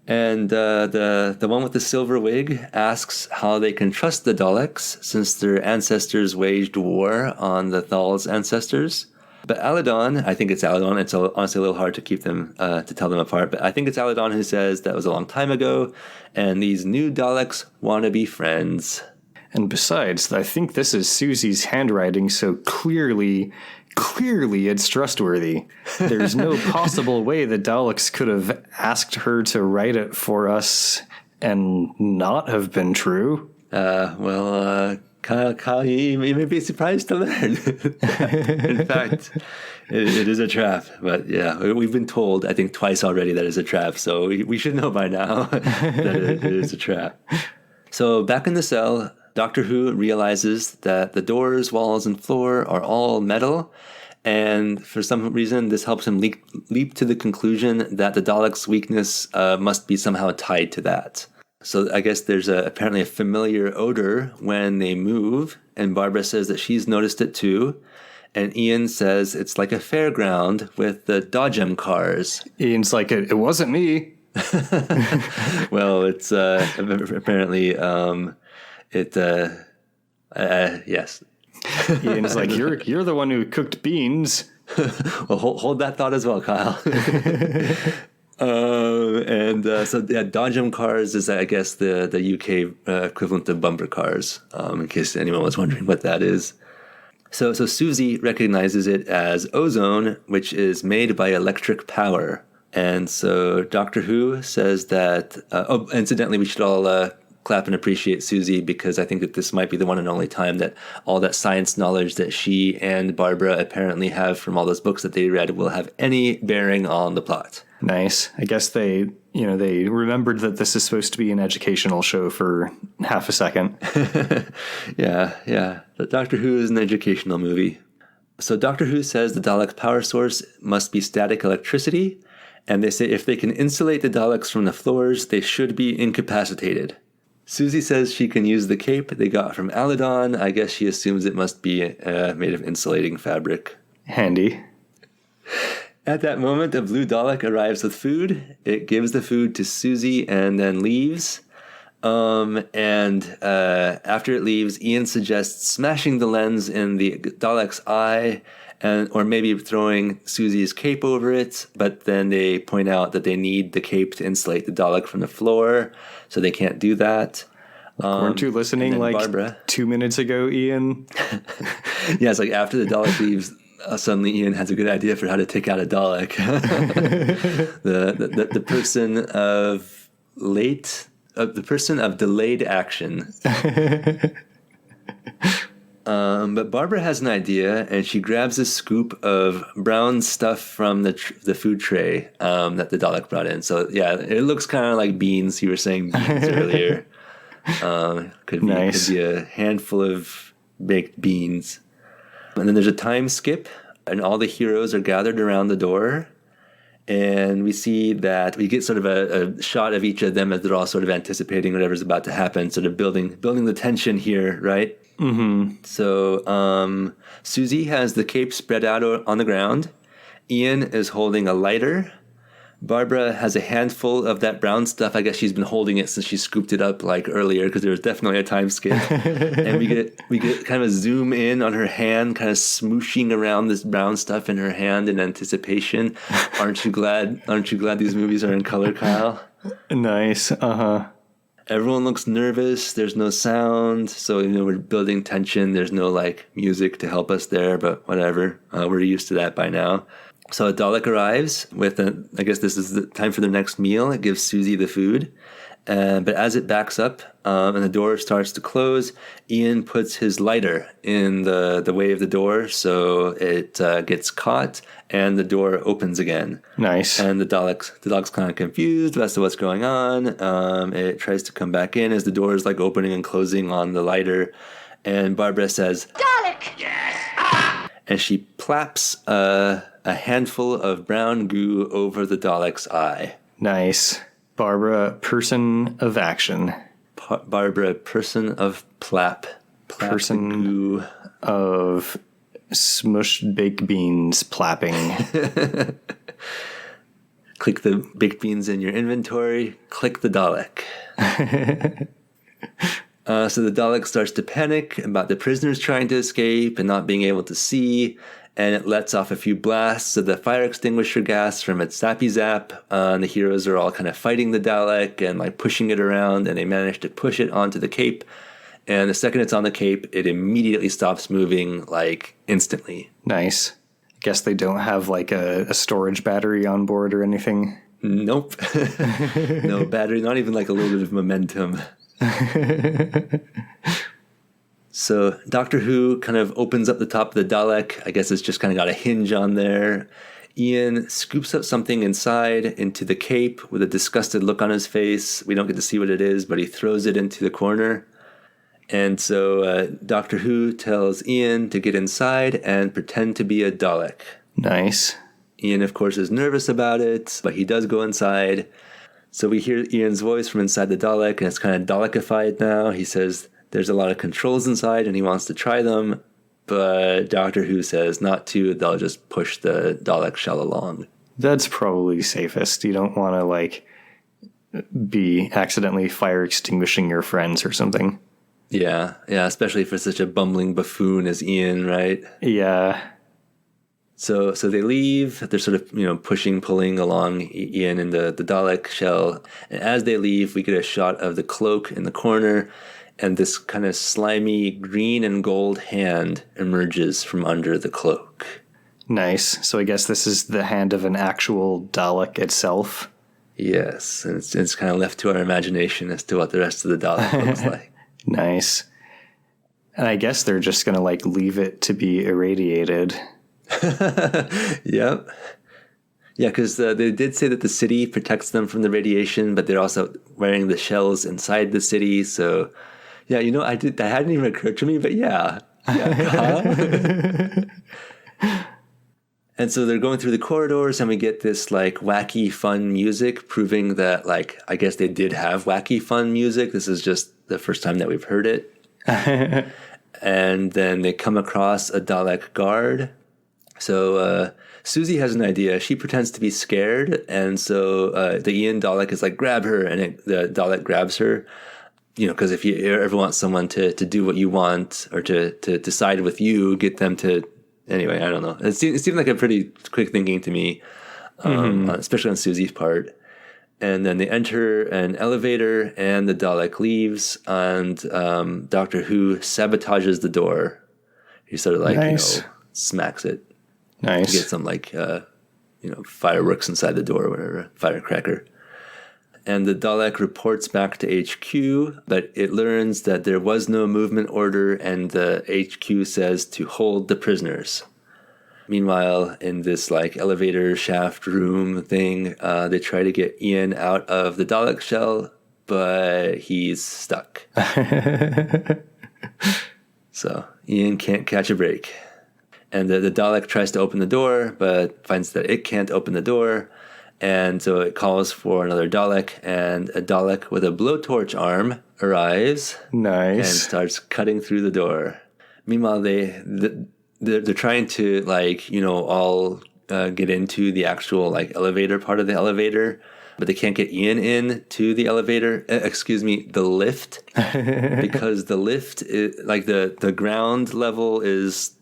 And the one with the silver wig asks how they can trust the Daleks since their ancestors waged war on the Thal's ancestors. But Aladon, I think it's Aladon. It's honestly a little hard to keep them to tell them apart. But I think it's Aladon who says that was a long time ago, and these new Daleks want to be friends. And besides, I think this is Susie's handwriting, so clearly it's trustworthy. There's no possible way the Daleks could have asked her to write it for us and not have been true. Kyle, you may be surprised to learn. In fact, it is a trap. But yeah, we've been told, I think, twice already that it's a trap. So we should know by now that it is a trap. So back in the cell, Doctor Who realizes that the doors, walls, and floor are all metal, and for some reason this helps him leap to the conclusion that the Daleks' weakness must be somehow tied to that. So I guess there's apparently a familiar odor when they move, and Barbara says that she's noticed it too, and Ian says it's like a fairground with the Dodgem cars. Ian's like, it wasn't me. Well, it's apparently... yes. Ian's like, you're the one who cooked beans. Well, hold that thought as well, Kyle. So Dodgem cars is, I guess, the UK equivalent of bumper cars, in case anyone was wondering what that is. So Susie recognizes it as ozone, which is made by electric power. And so Doctor Who says that, incidentally, we should all clap and appreciate Susie, because I think that this might be the one and only time that all that science knowledge that she and Barbara apparently have from all those books that they read will have any bearing on the plot. Nice. I guess they remembered that this is supposed to be an educational show for half a second. Yeah. Doctor Who is an educational movie. So Doctor Who says the Dalek power source must be static electricity, and they say if they can insulate the Daleks from the floors, they should be incapacitated. Susie says she can use the cape they got from Aladon. I guess she assumes it must be made of insulating fabric. Handy. At that moment, a blue Dalek arrives with food. It gives the food to Susie and then leaves. After it leaves, Ian suggests smashing the lens in the Dalek's eye, or maybe throwing Susie's cape over it, but then they point out that they need the cape to insulate the Dalek from the floor, so they can't do that. Weren't you listening like Barbara? 2 minutes ago, Ian? Yeah, it's like after the Dalek leaves, suddenly Ian has a good idea for how to take out a Dalek. the person of delayed action. But Barbara has an idea, and she grabs a scoop of brown stuff from the food tray that the Dalek brought in. So, yeah, it looks kind of like beans. You were saying beans earlier. Could be a handful of baked beans. And then there's a time skip, and all the heroes are gathered around the door. And we see that we get sort of a shot of each of them as they're all sort of anticipating whatever's about to happen, sort of building the tension here, right? Mm-hmm. So Susie has the cape spread out on the ground. Ian is holding a lighter. Barbara has a handful of that brown stuff. I guess she's been holding it since she scooped it up like earlier, because there was definitely a time skip. And we get kind of a zoom in on her hand, kind of smooshing around this brown stuff in her hand in anticipation. Aren't you glad these movies are in color, Kyle? Nice. Everyone looks nervous. There's no sound. So, we're building tension. There's no, music to help us there, but whatever. We're used to that by now. So a Dalek arrives with I guess this is the time for their next meal. It gives Susie the food. But as it backs up and the door starts to close, Ian puts his lighter in the way of the door, so it gets caught and the door opens again. Nice. And the dog's kind of confused as to what's going on. It tries to come back in as the door is like opening and closing on the lighter. And Barbara says, Dalek! Yes! and she plaps a handful of brown goo over the Dalek's eye. Nice. Barbara, person of action. Barbara, person of plap. Person goo. of smushed baked beans plapping. Click the baked beans in your inventory. Click the Dalek. So the Dalek starts to panic about the prisoners trying to escape and not being able to see, and it lets off a few blasts of the fire extinguisher gas from its zappy zap. And the heroes are all kind of fighting the Dalek and like pushing it around, and they manage to push it onto the cape. And the second it's on the cape, it immediately stops moving, like instantly. Nice. Guess they don't have like a storage battery on board or anything. Nope. No battery, not even like a little bit of momentum. So Doctor Who kind of opens up the top of the Dalek. I guess it's just kind of got a hinge on there. Ian scoops up something inside into the cape with a disgusted look on his face. We don't get to see what it is, but he throws it into the corner. And so Doctor Who tells Ian to get inside and pretend to be a Dalek. Nice. Ian, of course, is nervous about it, but he does go inside. So we hear Ian's voice from inside the Dalek, and it's kind of Dalekified now. He says there's a lot of controls inside, and he wants to try them. But Doctor Who says not to. They'll just push the Dalek shell along. That's probably safest. You don't want to, like, be accidentally fire extinguishing your friends or something. Yeah, especially for such a bumbling buffoon as Ian, right? Yeah. So they leave. They're sort of, pushing, pulling along Ian in the Dalek shell. And as they leave, we get a shot of the cloak in the corner, and this kind of slimy green and gold hand emerges from under the cloak. Nice. So I guess this is the hand of an actual Dalek itself. Yes, and it's kind of left to our imagination as to what the rest of the Dalek looks like. Nice. And I guess they're just going to, like, leave it to be irradiated. Yep. Yeah, because they did say that the city protects them from the radiation, but they're also wearing the shells inside the city. So, yeah, that hadn't even occurred to me, but yeah. And so they're going through the corridors, and we get this like wacky fun music, proving that like I guess they did have wacky fun music. This is just the first time that we've heard it. And then they come across a Dalek guard. So Susie has an idea. She pretends to be scared, and so the Ian Dalek is like, grab her, and the Dalek grabs her. Because if you ever want someone to do what you want or to side with you, get them to... Anyway, I don't know. It seemed like a pretty quick thinking to me, especially on Susie's part. And then they enter an elevator, and the Dalek leaves, and Doctor Who sabotages the door. He sort of like, smacks it. Nice. To get some like, fireworks inside the door or whatever, firecracker. And the Dalek reports back to HQ, but it learns that there was no movement order, and the HQ says to hold the prisoners. Meanwhile, in this like elevator shaft room thing, they try to get Ian out of the Dalek shell, but he's stuck. So Ian can't catch a break. And the Dalek tries to open the door, but finds that it can't open the door. And so it calls for another Dalek, and a Dalek with a blowtorch arm arrives. Nice. And starts cutting through the door. Meanwhile, they're trying to all get into the actual like elevator part of the elevator, but they can't get Ian in to the elevator. The lift, because the lift is, like the ground level is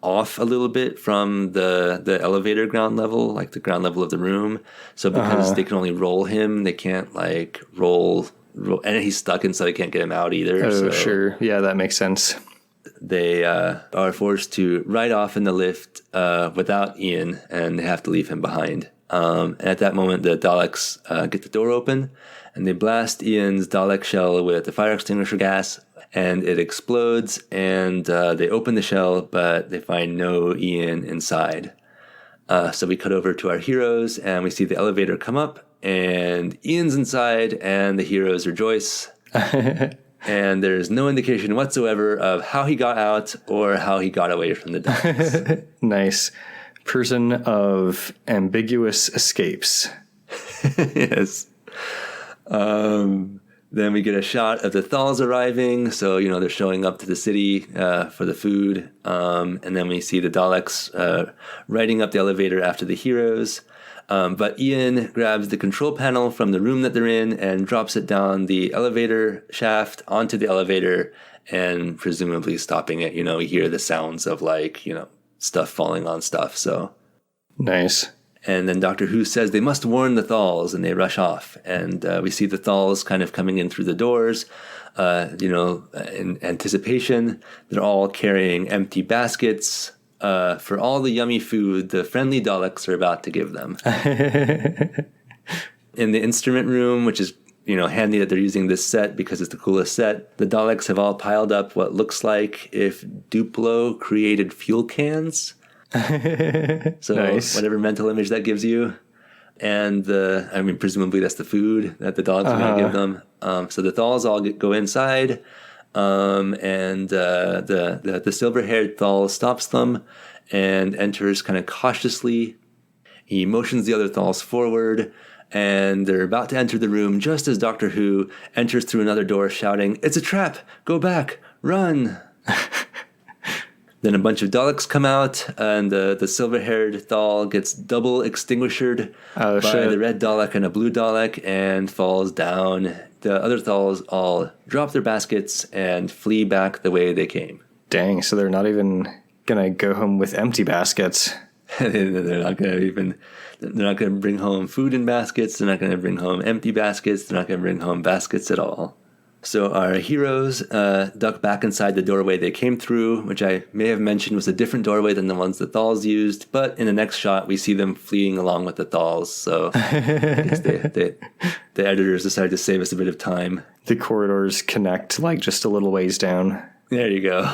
off a little bit from the elevator ground level, like the ground level of the room. So because they can only roll him, they can't like roll, and he's stuck, and so they can't get him out either. Oh, sure. Yeah, that makes sense. they are forced to ride off in the lift without Ian, and they have to leave him behind. And at that moment, the Daleks get the door open, and they blast Ian's Dalek shell with the fire extinguisher gas, and it explodes, and they open the shell, but they find no Ian inside. So we cut over to our heroes, and we see the elevator come up, and Ian's inside, and the heroes rejoice. And there's no indication whatsoever of how he got out or how he got away from the Daleks. Nice. Person of ambiguous escapes. Yes. Then we get a shot of the Thals arriving. So, they're showing up to the city for the food. And then we see the Daleks riding up the elevator after the heroes. But Ian grabs the control panel from the room that they're in and drops it down the elevator shaft onto the elevator and presumably stopping it. We hear the sounds of stuff falling on stuff. So nice. And then Doctor Who says they must warn the Thals, and they rush off. And we see the Thals kind of coming in through the doors, in anticipation. They're all carrying empty baskets for all the yummy food the friendly Daleks are about to give them. In the instrument room, which is, handy that they're using this set because it's the coolest set, the Daleks have all piled up what looks like if Duplo created fuel cans. So nice. Whatever mental image that gives you. And presumably that's the food that the Daleks are going to give them. So the Thals all go inside, and the silver-haired Thal stops them and enters kind of cautiously. He motions the other Thals forward, and they're about to enter the room just as Doctor Who enters through another door shouting, "It's a trap! Go back! Run!" Then a bunch of Daleks come out, and the silver-haired Thal gets double extinguished by the red Dalek and a blue Dalek and falls down. The other Thals all drop their baskets and flee back the way they came. Dang, so they're not even going to go home with empty baskets. They're not going to bring home food in baskets. They're not going to bring home empty baskets. They're not going to bring home baskets at all. So our heroes duck back inside the doorway they came through, which I may have mentioned was a different doorway than the ones the Thals used. But in the next shot, we see them fleeing along with the Thals. So I guess the editors decided to save us a bit of time. The corridors connect just a little ways down. There you go.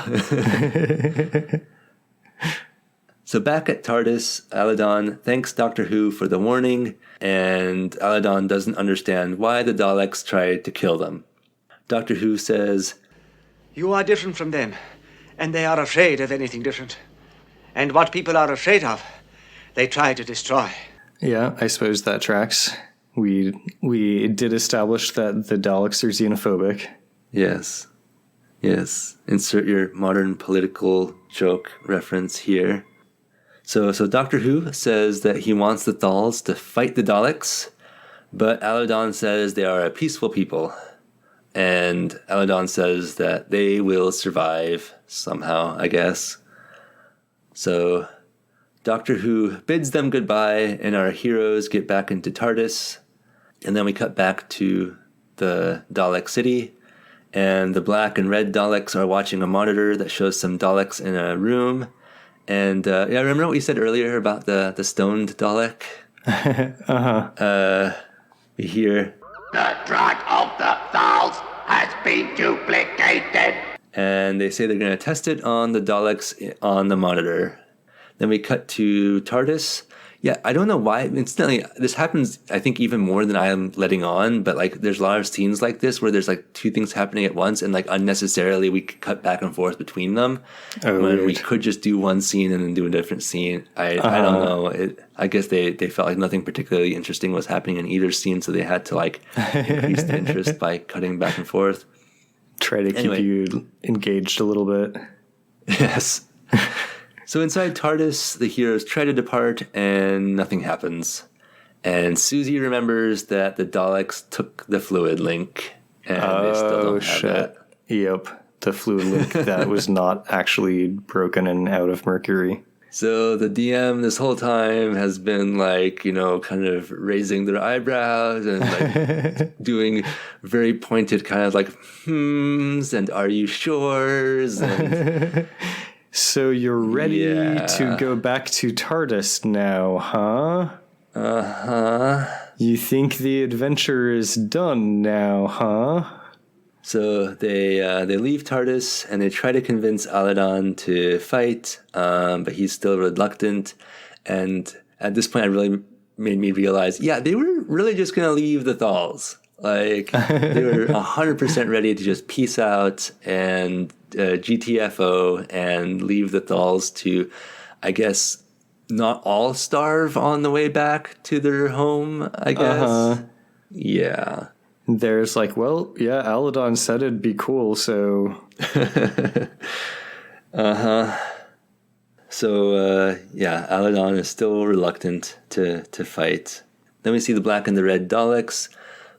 So back at TARDIS, Aladon thanks Doctor Who for the warning, and Aladon doesn't understand why the Daleks tried to kill them. Doctor Who says, "You are different from them, and they are afraid of anything different. And what people are afraid of, they try to destroy." Yeah, I suppose that tracks. We did establish that the Daleks are xenophobic. Yes. Insert your modern political joke reference here. So Doctor Who says that he wants the Thals to fight the Daleks, but Aladon says they are a peaceful people. And Aladon says that they will survive somehow, I guess. So Doctor Who bids them goodbye, and our heroes get back into TARDIS. And then we cut back to the Dalek city, and the black and red Daleks are watching a monitor that shows some Daleks in a room. And remember what we said earlier about the stoned Dalek? We hear, "The drug of the Thals has been duplicated." And they say they're going to test it on the Daleks on the monitor. Then we cut to TARDIS. Yeah, I don't know why. Instantly, this happens, I think, even more than I am letting on. But there's a lot of scenes like this where there's two things happening at once, and unnecessarily we cut back and forth between them. When we could just do one scene and then do a different scene. I don't know. I guess they felt like nothing particularly interesting was happening in either scene, so they had to increase the interest by cutting back and forth. Try to keep you engaged a little bit. Yes. So inside TARDIS, the heroes try to depart, and nothing happens. And Susie remembers that the Daleks took the fluid link, and they still don't have that. Yep, the fluid link that was not actually broken and out of Mercury. So the DM this whole time has been like, kind of raising their eyebrows and like doing very pointed kind of like hmms and are you sures? And So you're ready Yeah. to go back to TARDIS now, huh? uh-huh. You think the adventure is done now, huh? So they leave TARDIS and they try to convince Aladon to fight, but he's still reluctant. And at this point, it really made me realize, they were really just going to leave the Thals. Like, they were 100% ready to just peace out and GTFO and leave the Thals to, I guess, not all starve on the way back to their home, I guess. Yeah. There's like, well, yeah, Aladon said it'd be cool, so... So, Aladon is still reluctant to fight. Then we see the black and the red Daleks.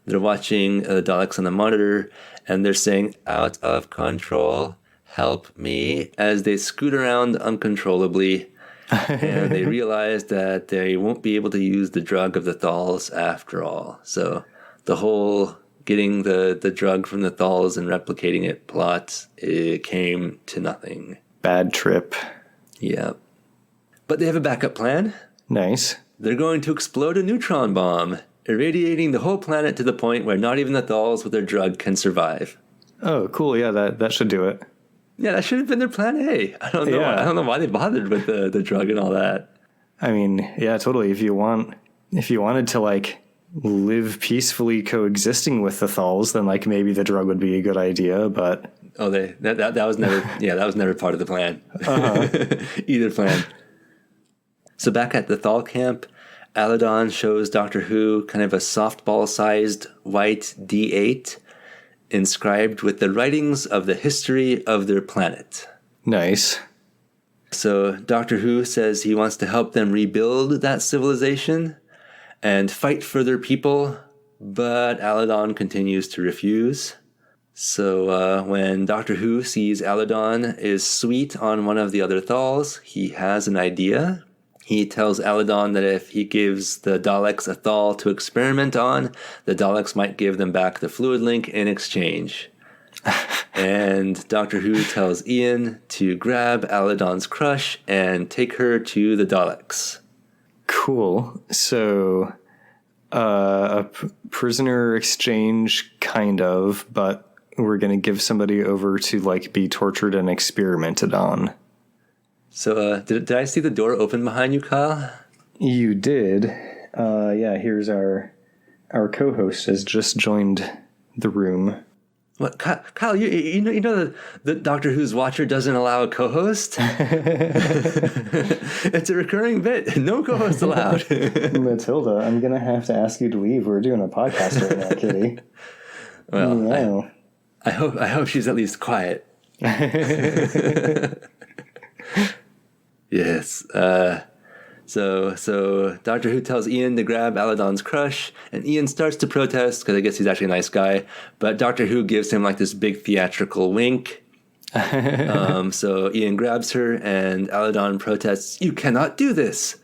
They're watching the Daleks on the monitor, and they're saying, out of control, help me, as they scoot around uncontrollably. And they realize that they won't be able to use the drug of the Thals after all. So the whole getting the drug from the Thals and replicating it plot, it came to nothing. Bad trip. Yeah. But they have a backup plan. Nice. They're going to explode a neutron bomb, irradiating the whole planet to the point where not even the Thals with their drug can survive. Oh, cool. Yeah, that should do it. Yeah, that should have been their plan A. I don't know. Yeah. I don't know why they bothered with the drug and all that. I mean, yeah, totally. If you wanted to like live peacefully coexisting with the Thals, then like maybe the drug would be a good idea, but Oh, that was never that was never part of the plan. Either plan. So back at the Thal camp, Aladon shows Doctor Who kind of a softball-sized white D8 inscribed with the writings of the history of their planet. nice. So Doctor Who says he wants to help them rebuild that civilization and fight for their people, but Aladon continues to refuse. So when Doctor Who sees Aladon is sweet on one of the other Thals, he has an idea. He tells Aladon that if he gives the Daleks a Thal to experiment on, the Daleks might give them back the fluid link in exchange. And Doctor Who tells Ian to grab Aladon's crush and take her to the Daleks. Cool. So prisoner exchange, kind of, but we're going to give somebody over to like be tortured and experimented on. So did I see the door open behind you, Kyle? You did. Yeah, here's our co-host has just joined the room. What, Kyle? You know the Doctor Who's watcher doesn't allow a co-host. It's a recurring bit. No co-host allowed. Matilda, I'm gonna have to ask you to leave. We're doing a podcast right now, kitty. Well, No. I hope she's at least quiet. Yes. So Doctor Who tells Ian to grab Aladon's crush, and Ian starts to protest because I guess he's actually a nice guy. But Doctor Who gives him like this big theatrical wink. So Ian grabs her, and Aladon protests, "You cannot do this!"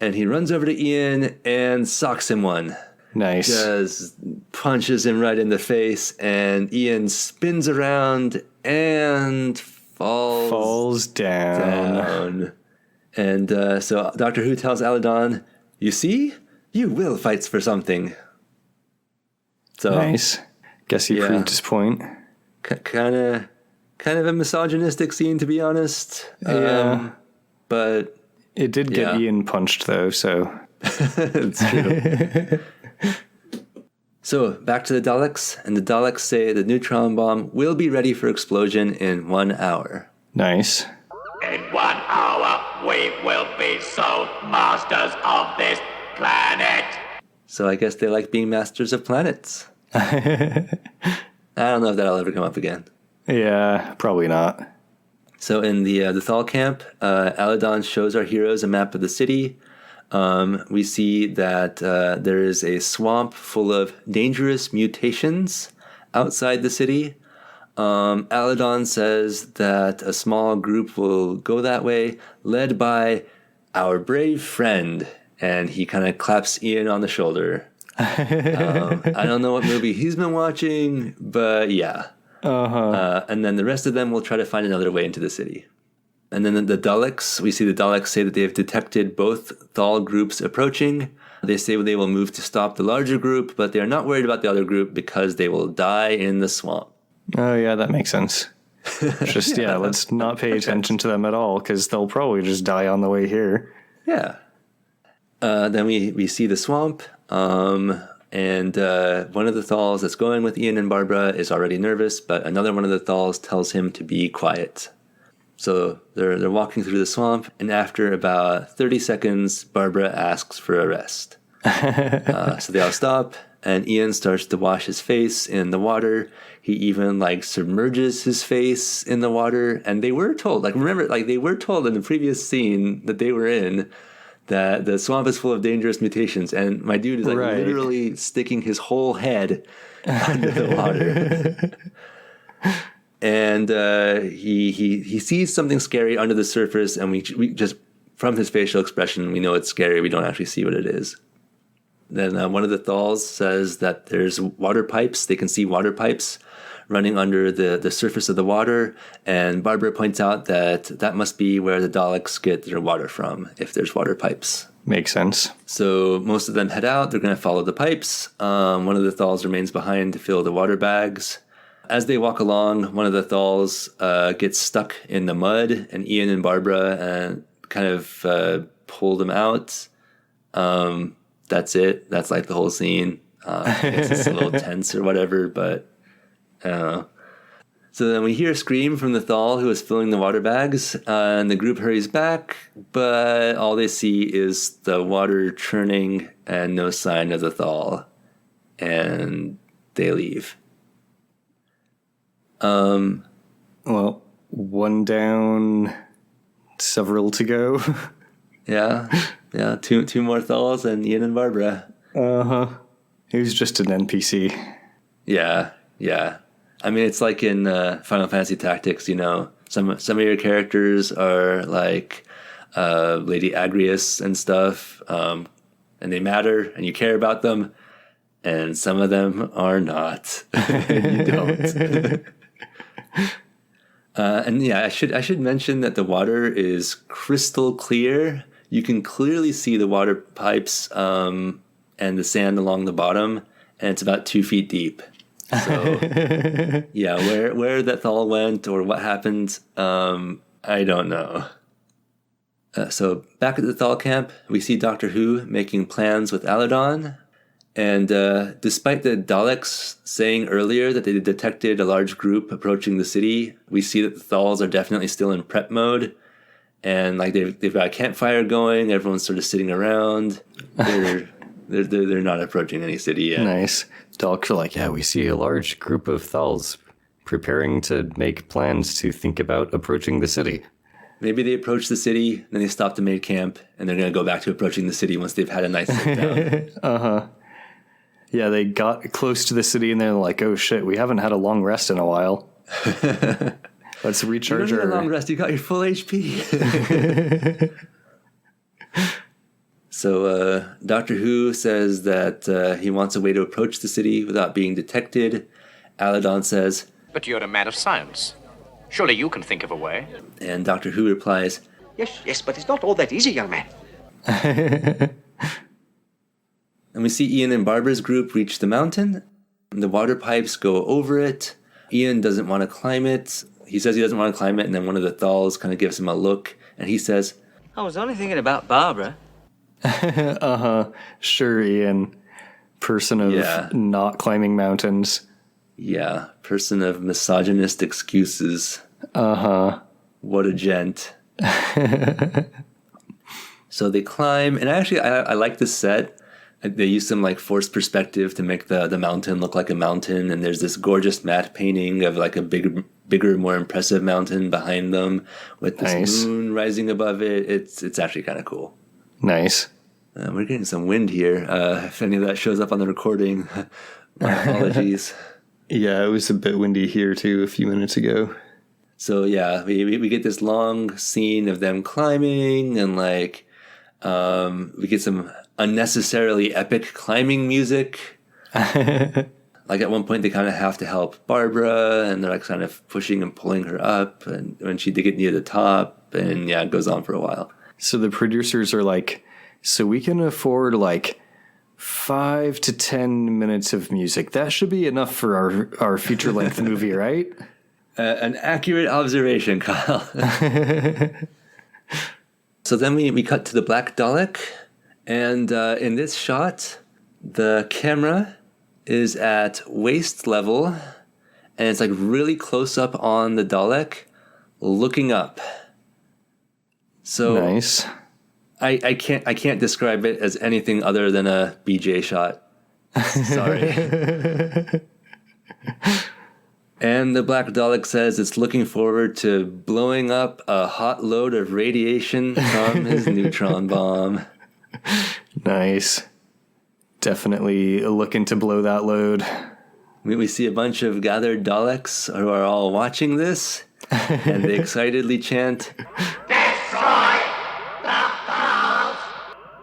And he runs over to Ian and socks him one. Nice. Just punches him right in the face, and Ian spins around and falls down. And so Doctor Who tells Aladon, "You see, you will fight for something." So Nice. Guess he proved his point. kind of a misogynistic scene, to be honest. Yeah. But It did get Ian punched though, so it's true. So back to the Daleks, and the Daleks say the neutron bomb will be ready for explosion in 1 hour. nice. In 1 hour, we will be sole masters of this planet. So I guess they like being masters of planets. I don't know if that'll ever come up again. Yeah, probably not. So in the Thal camp, Aladon shows our heroes a map of the city. We see that there is a swamp full of dangerous mutations outside the city. Aladon says that a small group will go that way, led by our brave friend. And he kind of claps Ian on the shoulder. I don't know what movie he's been watching, but yeah. And then the rest of them will try to find another way into the city. And then the Daleks, we see the Daleks say that they have detected both Thal groups approaching. They say they will move to stop the larger group, but they are not worried about the other group because they will die in the swamp. Oh, yeah, that makes sense. Just, let's not pay attention to them at all, because they'll probably just die on the way here. Yeah. Then we see the swamp, and one of the Thals that's going with Ian and Barbara is already nervous, but another one of the Thals tells him to be quiet. So they're walking through the swamp, and after about 30 seconds, Barbara asks for a rest. So they all stop, and Ian starts to wash his face in the water. He even submerges his face in the water, and they were told, they were told in the previous scene that they were in that the swamp is full of dangerous mutations, and my dude is literally sticking his whole head under the water. And he sees something scary under the surface, and we just, from his facial expression, we know it's scary. We don't actually see what it is. Then one of the Thals says that there's water pipes. They can see water pipes running under the surface of the water, and Barbara points out that must be where the Daleks get their water from, if there's water pipes. Makes sense. So most of them head out. They're going to follow the pipes. One of the Thals remains behind to fill the water bags. As they walk along, one of the Thals gets stuck in the mud, and Ian and Barbara kind of pull them out. That's it. That's the whole scene. I guess it's a little tense or whatever, but I don't know. So then we hear a scream from the Thal who is filling the water bags, and the group hurries back, but all they see is the water churning and no sign of the Thal, and they leave. Well, one down, several to go. Yeah, two more Thals and Ian and Barbara. He was just an NPC. Yeah. I mean, it's like in Final Fantasy Tactics, some of your characters are like Lady Agrias and stuff, and they matter, and you care about them, and some of them are not. You don't. And yeah, I should mention that the water is crystal clear. You can clearly see the water pipes and the sand along the bottom, and it's about 2 feet deep. So yeah, where that Thal went or what happened, I don't know. So back at the Thal camp, we see Doctor Who making plans with Aladon. And despite the Daleks saying earlier that they detected a large group approaching the city, we see that the Thals are definitely still in prep mode. And they've got a campfire going. Everyone's sort of sitting around. They're not approaching any city yet. Nice. Daleks are like, yeah, we see a large group of Thals preparing to make plans to think about approaching the city. Maybe they approach the city, then they stop to make camp, and they're going to go back to approaching the city once they've had a nice sit down. Yeah, they got close to the city, and they're like, oh shit, we haven't had a long rest in a while. Let's recharge you don't need a long rest. You got your full HP. So Doctor Who says that he wants a way to approach the city without being detected. Aladon says, But you're a man of science. Surely you can think of a way. And Doctor Who replies, Yes, but it's not all that easy, young man. And we see Ian and Barbara's group reach the mountain. The water pipes go over it. Ian doesn't want to climb it. He says he doesn't want to climb it, and then one of the Thals kind of gives him a look, and he says, I was only thinking about Barbara. Sure, Ian. Person of not climbing mountains. Yeah, person of misogynist excuses. What a gent. So they climb, and actually I like this set. They use some forced perspective to make the mountain look like a mountain, and there's this gorgeous matte painting of a bigger, more impressive mountain behind them with this moon rising above it. It's actually kind of cool. Nice. We're getting some wind here. If any of that shows up on the recording, my apologies. Yeah, it was a bit windy here too a few minutes ago. So yeah, we get this long scene of them climbing, and like we get some unnecessarily epic climbing music. Like at one point they kind of have to help Barbara, and they're like kind of pushing and pulling her up, and when they get near the top, and yeah, it goes on for a while. So the producers are like, so we can afford like 5 to 10 minutes of music. That should be enough for our feature-length movie, right? An accurate observation, Kyle. So then we cut to the Black Dalek, and in this shot, the camera is at waist level, and it's like really close up on the Dalek, looking up. So nice. I can't describe it as anything other than a BJ shot. Sorry. And the Black Dalek says it's looking forward to blowing up a hot load of radiation from his neutron bomb. Nice. Definitely looking to blow that load. We see a bunch of gathered Daleks who are all watching this, and they excitedly chant, Destroy the house!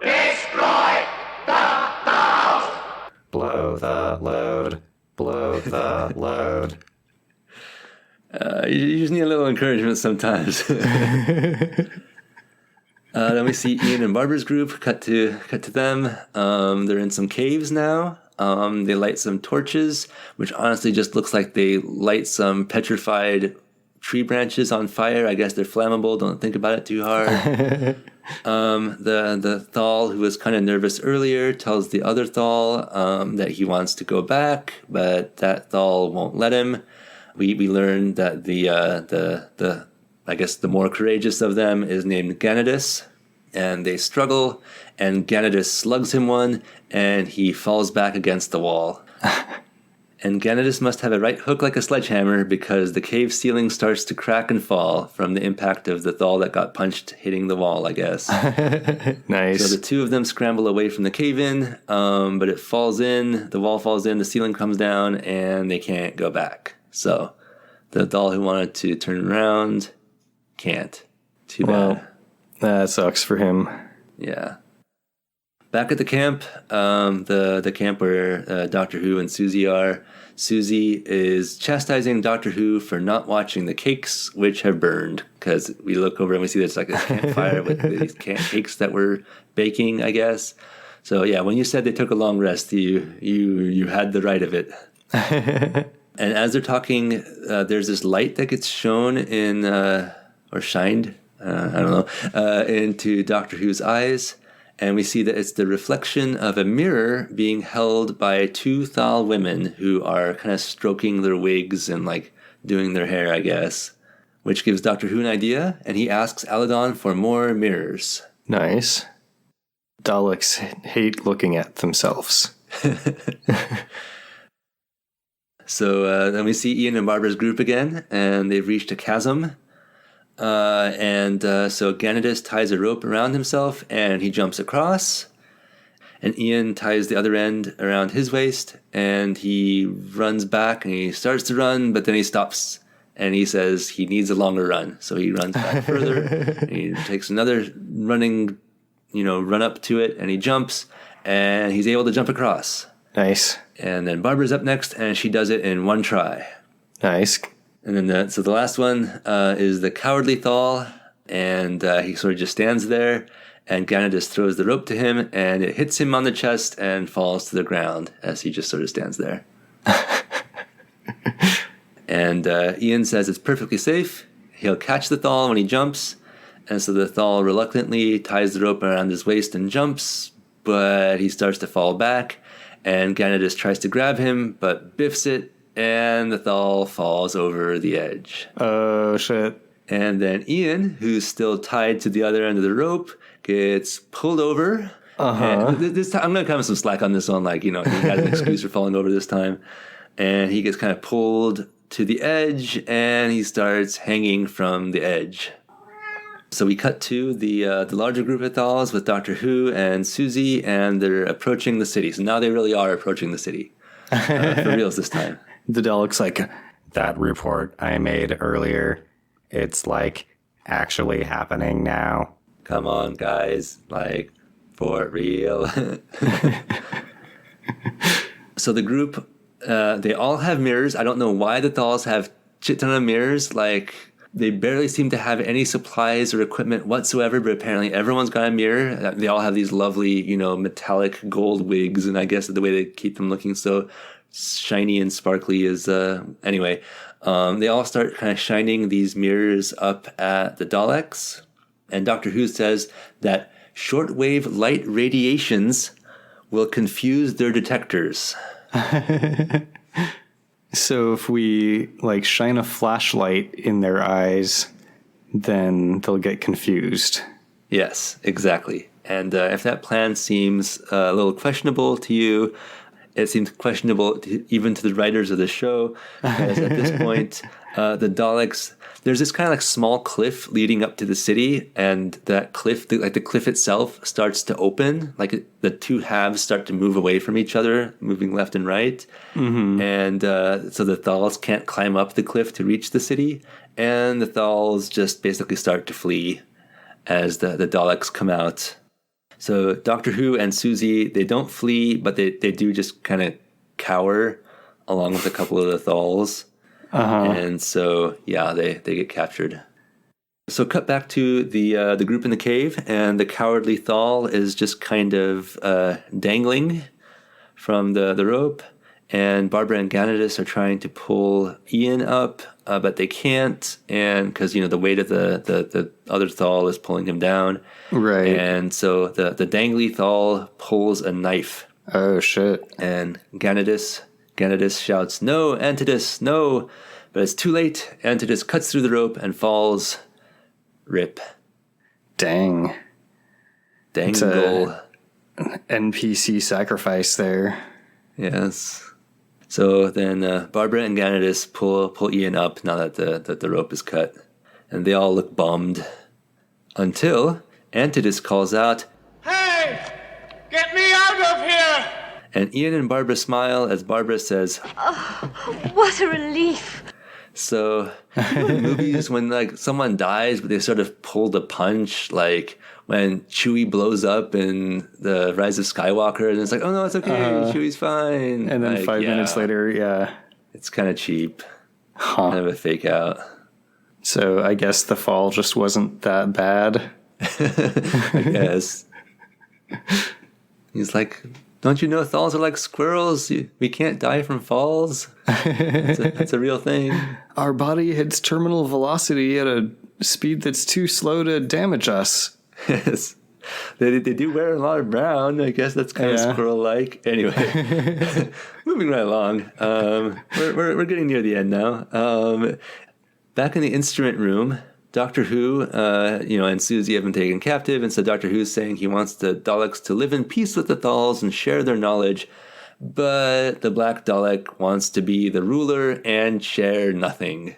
Destroy the house! Blow the load. Blow the load. You just need a little encouragement sometimes. Then we see Ian and Barbara's group. Cut to them. They're in some caves now. They light some torches, which honestly just looks like they light some petrified tree branches on fire. I guess they're flammable. Don't think about it too hard. The Thal, who was kind of nervous earlier, tells the other Thal that he wants to go back, but that Thal won't let him. We learn that the I guess the more courageous of them is named Ganidus, and they struggle, and Ganidus slugs him one, and he falls back against the wall. And Ganidus must have a right hook like a sledgehammer, because the cave ceiling starts to crack and fall from the impact of the Thal that got punched hitting the wall, I guess. Nice. So the two of them scramble away from the cave-in, but it falls in, the wall falls in, the ceiling comes down, and they can't go back. So the Thal who wanted to turn around can't. Too bad. Well, that sucks for him. Yeah. Back at the camp, the camp where Doctor Who and Susie are, Susie is chastising Doctor Who for not watching the cakes, which have burned, because we look over and we see there's like a campfire with these cakes that were baking, I guess. So yeah, when you said they took a long rest, you had the right of it. And as they're talking, there's this light that gets shown in, or shined, I don't know, into Doctor Who's eyes. And we see that it's the reflection of a mirror being held by two Thal women who are kind of stroking their wigs and like doing their hair, I guess, which gives Doctor Who an idea. And he asks Aladon for more mirrors. Nice. Daleks hate looking at themselves. So then we see Ian and Barbara's group again, and they've reached a chasm. So Ganidus ties a rope around himself, and he jumps across. And Ian ties the other end around his waist, and he runs back, and he starts to run, but then he stops, and he says he needs a longer run. So he runs back further, and he takes another run up to it, and he jumps, and he's able to jump across. Nice. And then Barbara's up next, and she does it in one try. Nice. And then the last one is the Cowardly Thal, and he sort of just stands there, and Ganidus throws the rope to him, and it hits him on the chest and falls to the ground as he just sort of stands there. And Ian says it's perfectly safe. He'll catch the Thal when he jumps, and so the Thal reluctantly ties the rope around his waist and jumps, but he starts to fall back, and Ganidus tries to grab him, but biffs it, and the Thal falls over the edge. Oh, shit. And then Ian, who's still tied to the other end of the rope, gets pulled over. And this time, I'm going to cut him some slack on this one. Like, he got an excuse for falling over this time. And he gets kind of pulled to the edge, and he starts hanging from the edge. So we cut to the larger group of Thals with Doctor Who and Susie, and they're approaching the city. So now they really are approaching the city. For reals this time. The Dalek's like, That report I made earlier, it's like actually happening now. Come on, guys. Like, for real. So the group, they all have mirrors. I don't know why the Thals have shit ton of mirrors. Like, they barely seem to have any supplies or equipment whatsoever, but apparently everyone's got a mirror. They all have these lovely, metallic gold wigs, and I guess the way they keep them looking so shiny and sparkly is, anyway. They all start kind of shining these mirrors up at the Daleks, and Doctor Who says that shortwave light radiations will confuse their detectors. so if we like shine a flashlight in their eyes, then they'll get confused. Yes, exactly. And if that plan seems a little questionable to you, it seems questionable even to the writers of the show, because at this point, the Daleks, there's this kind of like small cliff leading up to the city, and that cliff, the cliff itself starts to open, like the two halves start to move away from each other, moving left and right. Mm-hmm. And so the Thals can't climb up the cliff to reach the city, and the Thals just basically start to flee as the Daleks come out. So Doctor Who and Susie, they don't flee, but they do just kind of cower along with a couple of the Thals. Uh-huh. And so, yeah, they get captured. So cut back to the group in the cave, and the cowardly Thal is just kind of dangling from the rope. And Barbara and Ganadis are trying to pull Ian up, but they can't, and because the weight of the other Thal is pulling him down, right? And so the dangly Thal pulls a knife. Oh shit! And Ganadis shouts, "No, Antidus, no!" But it's too late. Antidus cuts through the rope and falls. Rip. Dang. Dangle. NPC sacrifice there. Yes. So then Barbara and Ganadis pull Ian up now that the rope is cut. And they all look bummed. Until Antidus calls out, "Hey! Get me out of here!" And Ian and Barbara smile as Barbara says, "Oh, what a relief." So, in movies, when like someone dies, but they sort of pulled a punch, like when Chewie blows up in The Rise of Skywalker, and it's like, oh no, it's okay, Chewie's fine. And then like, 5 minutes later, yeah. It's kind of cheap. Kind of a fake out. So I guess the fall just wasn't that bad. I guess. He's like, don't you know Thals are like squirrels? We can't die from falls. That's a real thing. Our body hits terminal velocity at a speed that's too slow to damage us. Yes. They do wear a lot of brown. I guess that's kind of squirrel-like. Anyway, moving right along. We're getting near the end now. Back in the instrument room, Doctor Who, and Susie have been taken captive, and so Doctor Who's saying he wants the Daleks to live in peace with the Thals and share their knowledge, but the Black Dalek wants to be the ruler and share nothing.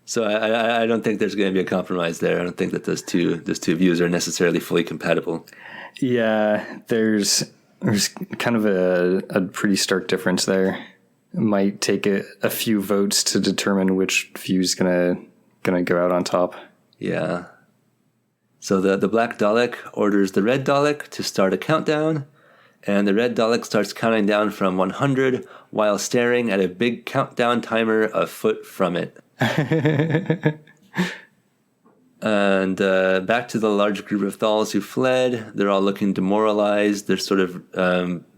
So I don't think there's going to be a compromise there. I don't think that those two views are necessarily fully compatible. Yeah, there's kind of a pretty stark difference there. It might take a few votes to determine which view's gonna go out on top. Yeah. So the Black Dalek orders the Red Dalek to start a countdown, and the Red Dalek starts counting down from 100 while staring at a big countdown timer a foot from it. And back to the large group of Thals who fled. They're all looking demoralized. They're sort of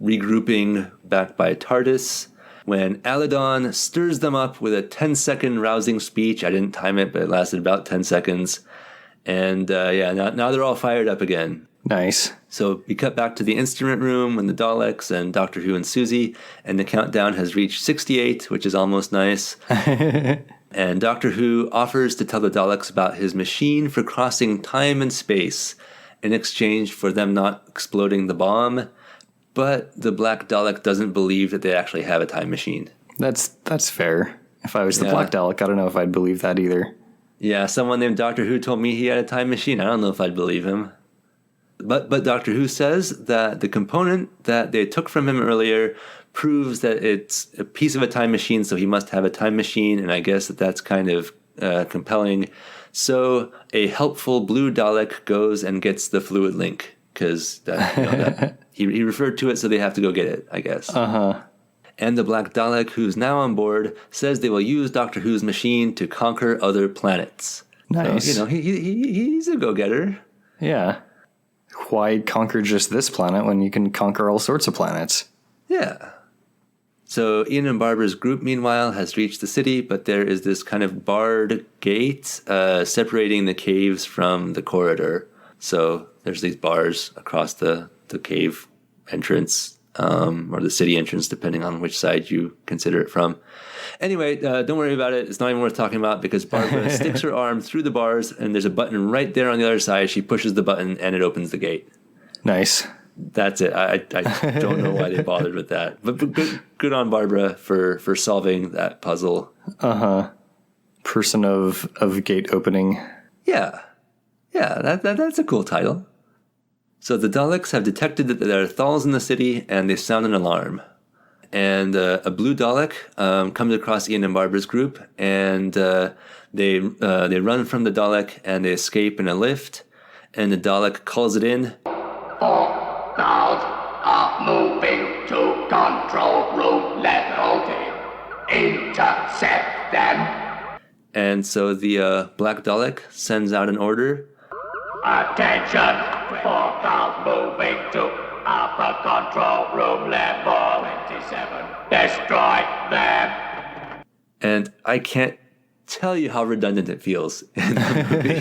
regrouping back by TARDIS when Aladon stirs them up with a 10-second rousing speech. I didn't time it, but it lasted about 10 seconds. And now they're all fired up again. Nice. So we cut back to the instrument room when the Daleks and Doctor Who and Susie, and the countdown has reached 68, which is almost nice. And Doctor Who offers to tell the Daleks about his machine for crossing time and space in exchange for them not exploding the bomb. But the Black Dalek doesn't believe that they actually have a time machine. That's fair. If I was the Black Dalek, I don't know if I'd believe that either. Yeah, someone named Doctor Who told me he had a time machine. I don't know if I'd believe him. But Doctor Who says that the component that they took from him earlier proves that it's a piece of a time machine, so he must have a time machine, and I guess that's kind of compelling. So a helpful blue Dalek goes and gets the fluid link, because he referred to it, so they have to go get it, I guess. Uh-huh. And the Black Dalek, who's now on board, says they will use Doctor Who's machine to conquer other planets. Nice. So, he's a go-getter. Yeah. Why conquer just this planet when you can conquer all sorts of planets? Yeah. So Ian and Barbara's group, meanwhile, has reached the city, but there is this kind of barred gate separating the caves from the corridor. So there's these bars across the cave entrance, or the city entrance, depending on which side you consider it from. Anyway, don't worry about it. It's not even worth talking about, because Barbara sticks her arm through the bars, and there's a button right there on the other side. She pushes the button, and it opens the gate. Nice. That's it. I don't know why they bothered with that. But good on Barbara for solving that puzzle. Uh-huh. Person of gate opening. Yeah. Yeah, that's a cool title. So the Daleks have detected that there are Thals in the city, and they sound an alarm. And a blue Dalek comes across Ian and Barbara's group, and they run from the Dalek, and they escape in a lift. And the Dalek calls it in. Thals are moving to control room level. Intercept them. And so the Black Dalek sends out an order. Attention! 4 Thals moving to upper control room level 27. Destroy them. And I can't tell you how redundant it feels in the movie.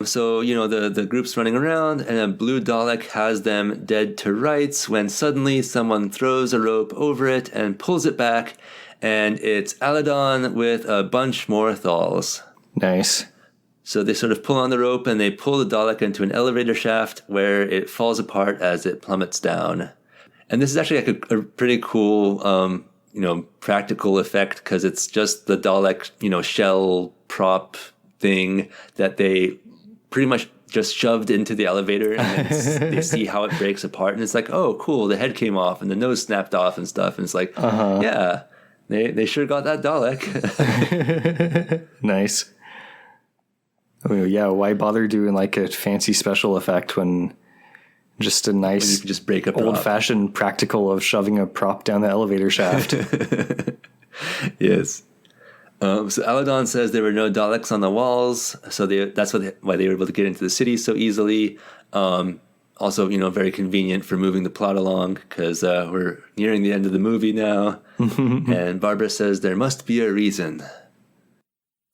So, the group's running around, and a blue Dalek has them dead to rights when suddenly someone throws a rope over it and pulls it back, and it's Aladon with a bunch more Thals. Nice. So they sort of pull on the rope, and they pull the Dalek into an elevator shaft where it falls apart as it plummets down. And this is actually like a pretty cool, practical effect, because it's just the Dalek, shell prop thing that they pretty much just shoved into the elevator, and then they see how it breaks apart, and it's like, oh, cool, the head came off and the nose snapped off and stuff, and it's like, yeah, they sure got that Dalek. Nice. Oh, yeah, why bother doing like a fancy special effect when just a nice, you can just break a old-fashioned practical of shoving a prop down the elevator shaft? Yes. So Aladon says there were no Daleks on the walls, so that's why they were able to get into the city so easily. Also, very convenient for moving the plot along, because we're nearing the end of the movie now. And Barbara says there must be a reason.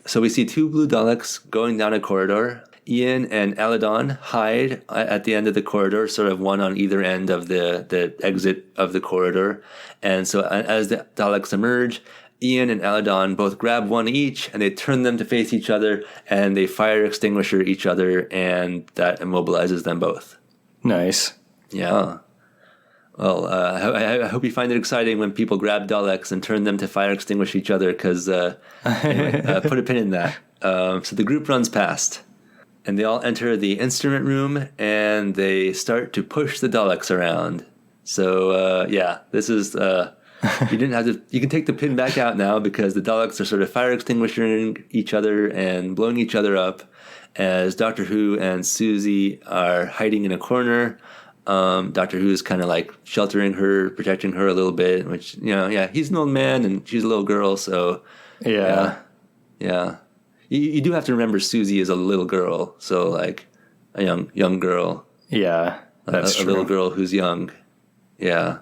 So we see 2 blue Daleks going down a corridor. Ian and Aladon hide at the end of the corridor, sort of one on either end of the exit of the corridor. And so as the Daleks emerge, Ian and Aladon both grab one each, and they turn them to face each other, and they fire extinguisher each other, and that immobilizes them both. Nice. Yeah. Well, I hope you find it exciting when people grab Daleks and turn them to fire extinguish each other, because anyway, put a pin in that. So the group runs past, and they all enter the instrument room, and they start to push the Daleks around. So, this is... you can take the pin back out now, because the Daleks are sort of fire extinguishing each other and blowing each other up, as Doctor Who and Susie are hiding in a corner. Doctor Who is kind of like sheltering her, protecting her a little bit, which, he's an old man and she's a little girl, so yeah. You do have to remember Susie is a little girl, so like a young girl. Yeah, that's a little girl who's young. Yeah.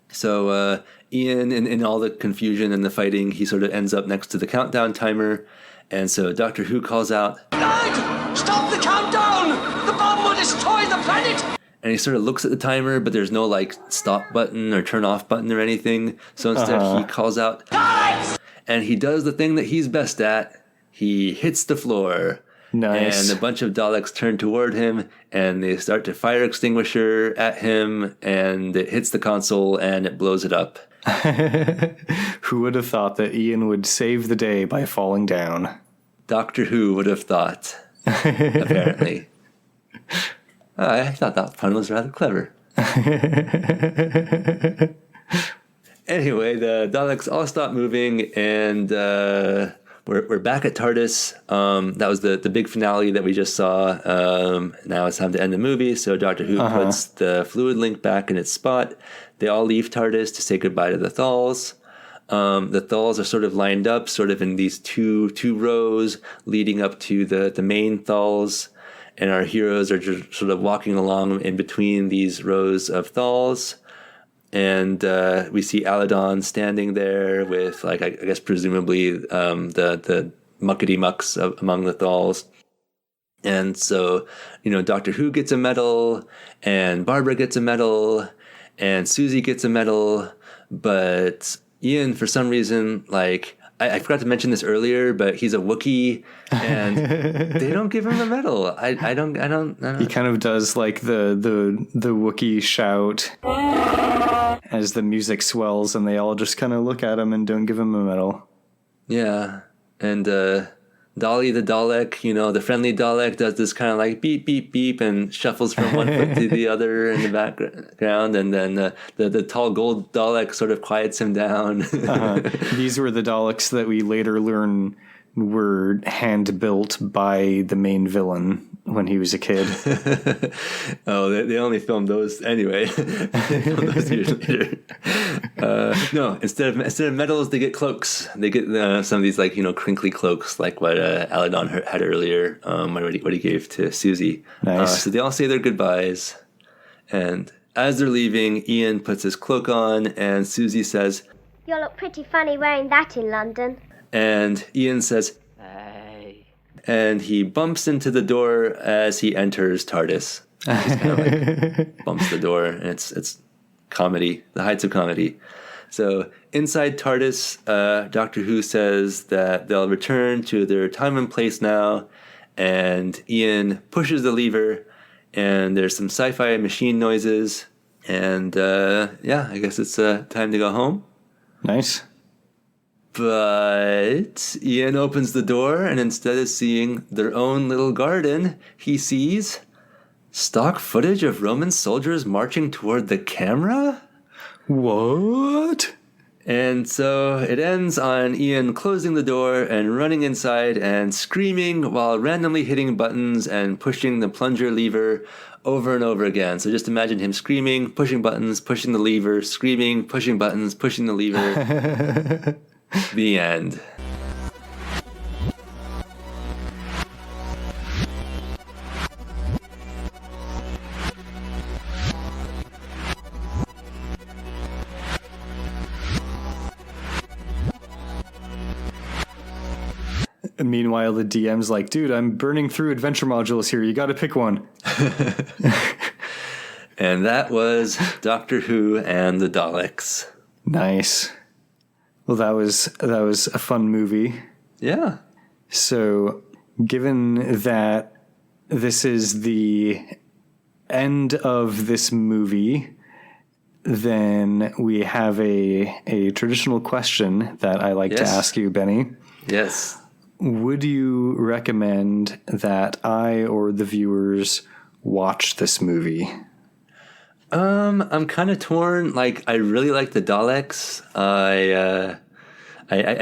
So Ian, in all the confusion and the fighting, he sort of ends up next to the countdown timer. And so Doctor Who calls out, "Guide! Stop the countdown! The bomb will destroy the planet!" And he sort of looks at the timer, but there's no like stop button or turn off button or anything. So instead he calls out, "Guys!" And he does the thing that he's best at. He hits the floor. Nice. And a bunch of Daleks turn toward him, and they start to fire extinguisher at him, and it hits the console, and it blows it up. Who would have thought that Ian would save the day by falling down? Doctor Who would have thought, apparently. I thought that pun was rather clever. Anyway, the Daleks all stop moving, and we're back at TARDIS. That was the big finale that we just saw. Now it's time to end the movie, so Doctor Who puts the fluid link back in its spot. They all leave TARDIS to say goodbye to the Thals. The Thals are sort of lined up, sort of in these two rows leading up to the main Thals, and our heroes are just sort of walking along in between these rows of Thals. And we see Aladon standing there with, like, I guess presumably the muckety mucks among the Thals. And so, Doctor Who gets a medal, and Barbara gets a medal, and Susie gets a medal, but Ian, for some reason, like, I forgot to mention this earlier, but he's a Wookiee, and they don't give him a medal. I don't. He kind of does like the Wookiee shout as the music swells, and they all just kind of look at him and don't give him a medal. Yeah, and Dolly the Dalek, the friendly Dalek, does this kind of like beep, beep, beep, and shuffles from one foot to the other in the background, and then the tall gold Dalek sort of quiets him down. These were the Daleks that we later learn were hand-built by the main villain when he was a kid. Oh, they only filmed those anyway. They filmed those years later. No, instead of medals, they get cloaks. They get some of these crinkly cloaks, like what Aladon had earlier. What he gave to Susie. Nice. So they all say their goodbyes, and as they're leaving, Ian puts his cloak on, and Susie says, "You'll look pretty funny wearing that in London." And Ian says, Hey. and he bumps into the door as he enters TARDIS. He just kind of bumps the door, and it's comedy, the heights of comedy. So inside TARDIS, Doctor Who says that they'll return to their time and place now, and Ian pushes the lever, and there's some sci-fi machine noises, and I guess it's time to go home. Nice. But Ian opens the door, and instead of seeing their own little garden, he sees stock footage of Roman soldiers marching toward the camera? What? And so it ends on Ian closing the door and running inside and screaming while randomly hitting buttons and pushing the plunger lever over and over again. So just imagine him screaming, pushing buttons, pushing the lever, screaming, pushing buttons, pushing the lever. The end. Meanwhile, the DM's like, dude, I'm burning through adventure modules here. You got to pick one. And that was Doctor Who and the Daleks. Nice. Well, that was a fun movie. Yeah. So, given that this is the end of this movie, then we have a traditional question that I like to ask you, Benny. Yes. Would you recommend that I or the viewers watch this movie? I'm kind of torn. Like, I really like the Daleks. I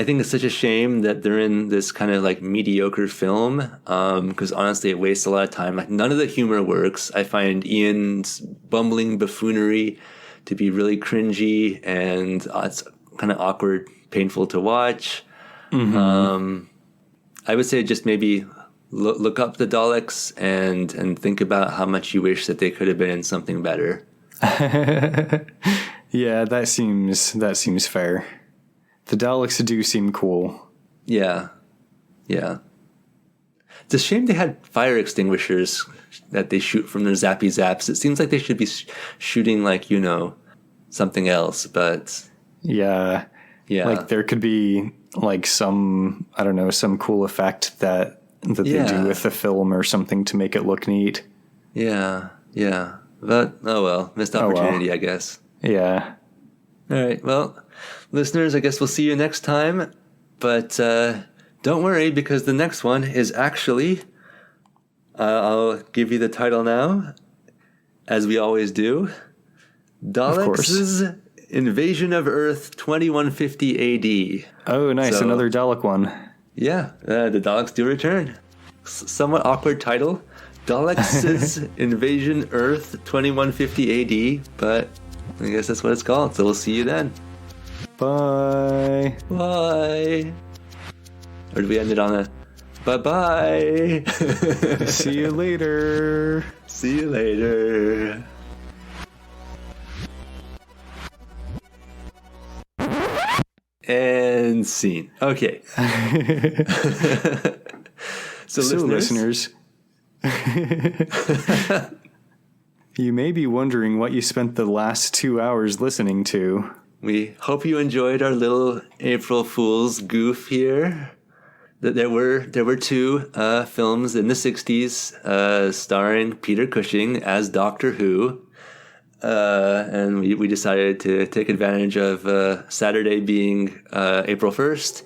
think it's such a shame that they're in this kind of like mediocre film. Because honestly, it wastes a lot of time. Like, none of the humor works. I find Ian's bumbling buffoonery to be really cringy, and it's kind of awkward, painful to watch. Mm-hmm. I would say just maybe look up the Daleks and think about how much you wish that they could have been in something better. Yeah, that seems fair. The Daleks do seem cool. Yeah. It's a shame they had fire extinguishers that they shoot from their zappy zaps. It seems like they should be shooting like, something else, but... Yeah. Like there could be like some cool effect that they do with the film or something to make it look neat. Yeah. But, oh well, missed opportunity, I guess. Yeah. All right, well, listeners, I guess we'll see you next time. But Don't worry, because the next one is actually, I'll give you the title now, as we always do. Daleks' Invasion of Earth 2150 AD. Oh, nice. So, another Dalek one. Yeah, the Daleks do return. Somewhat awkward title. Daleks' Invasion Earth 2150 AD, but I guess that's what it's called, so we'll see you then. Bye. Bye. Or do we end it on a bye-bye? See you later. See you later. And scene. Okay. So listeners, you may be wondering what you spent the last 2 hours listening to. We hope you enjoyed our little April Fool's goof here. There were two films in the 60s starring Peter Cushing as Doctor Who. And we decided to take advantage of Saturday being April 1st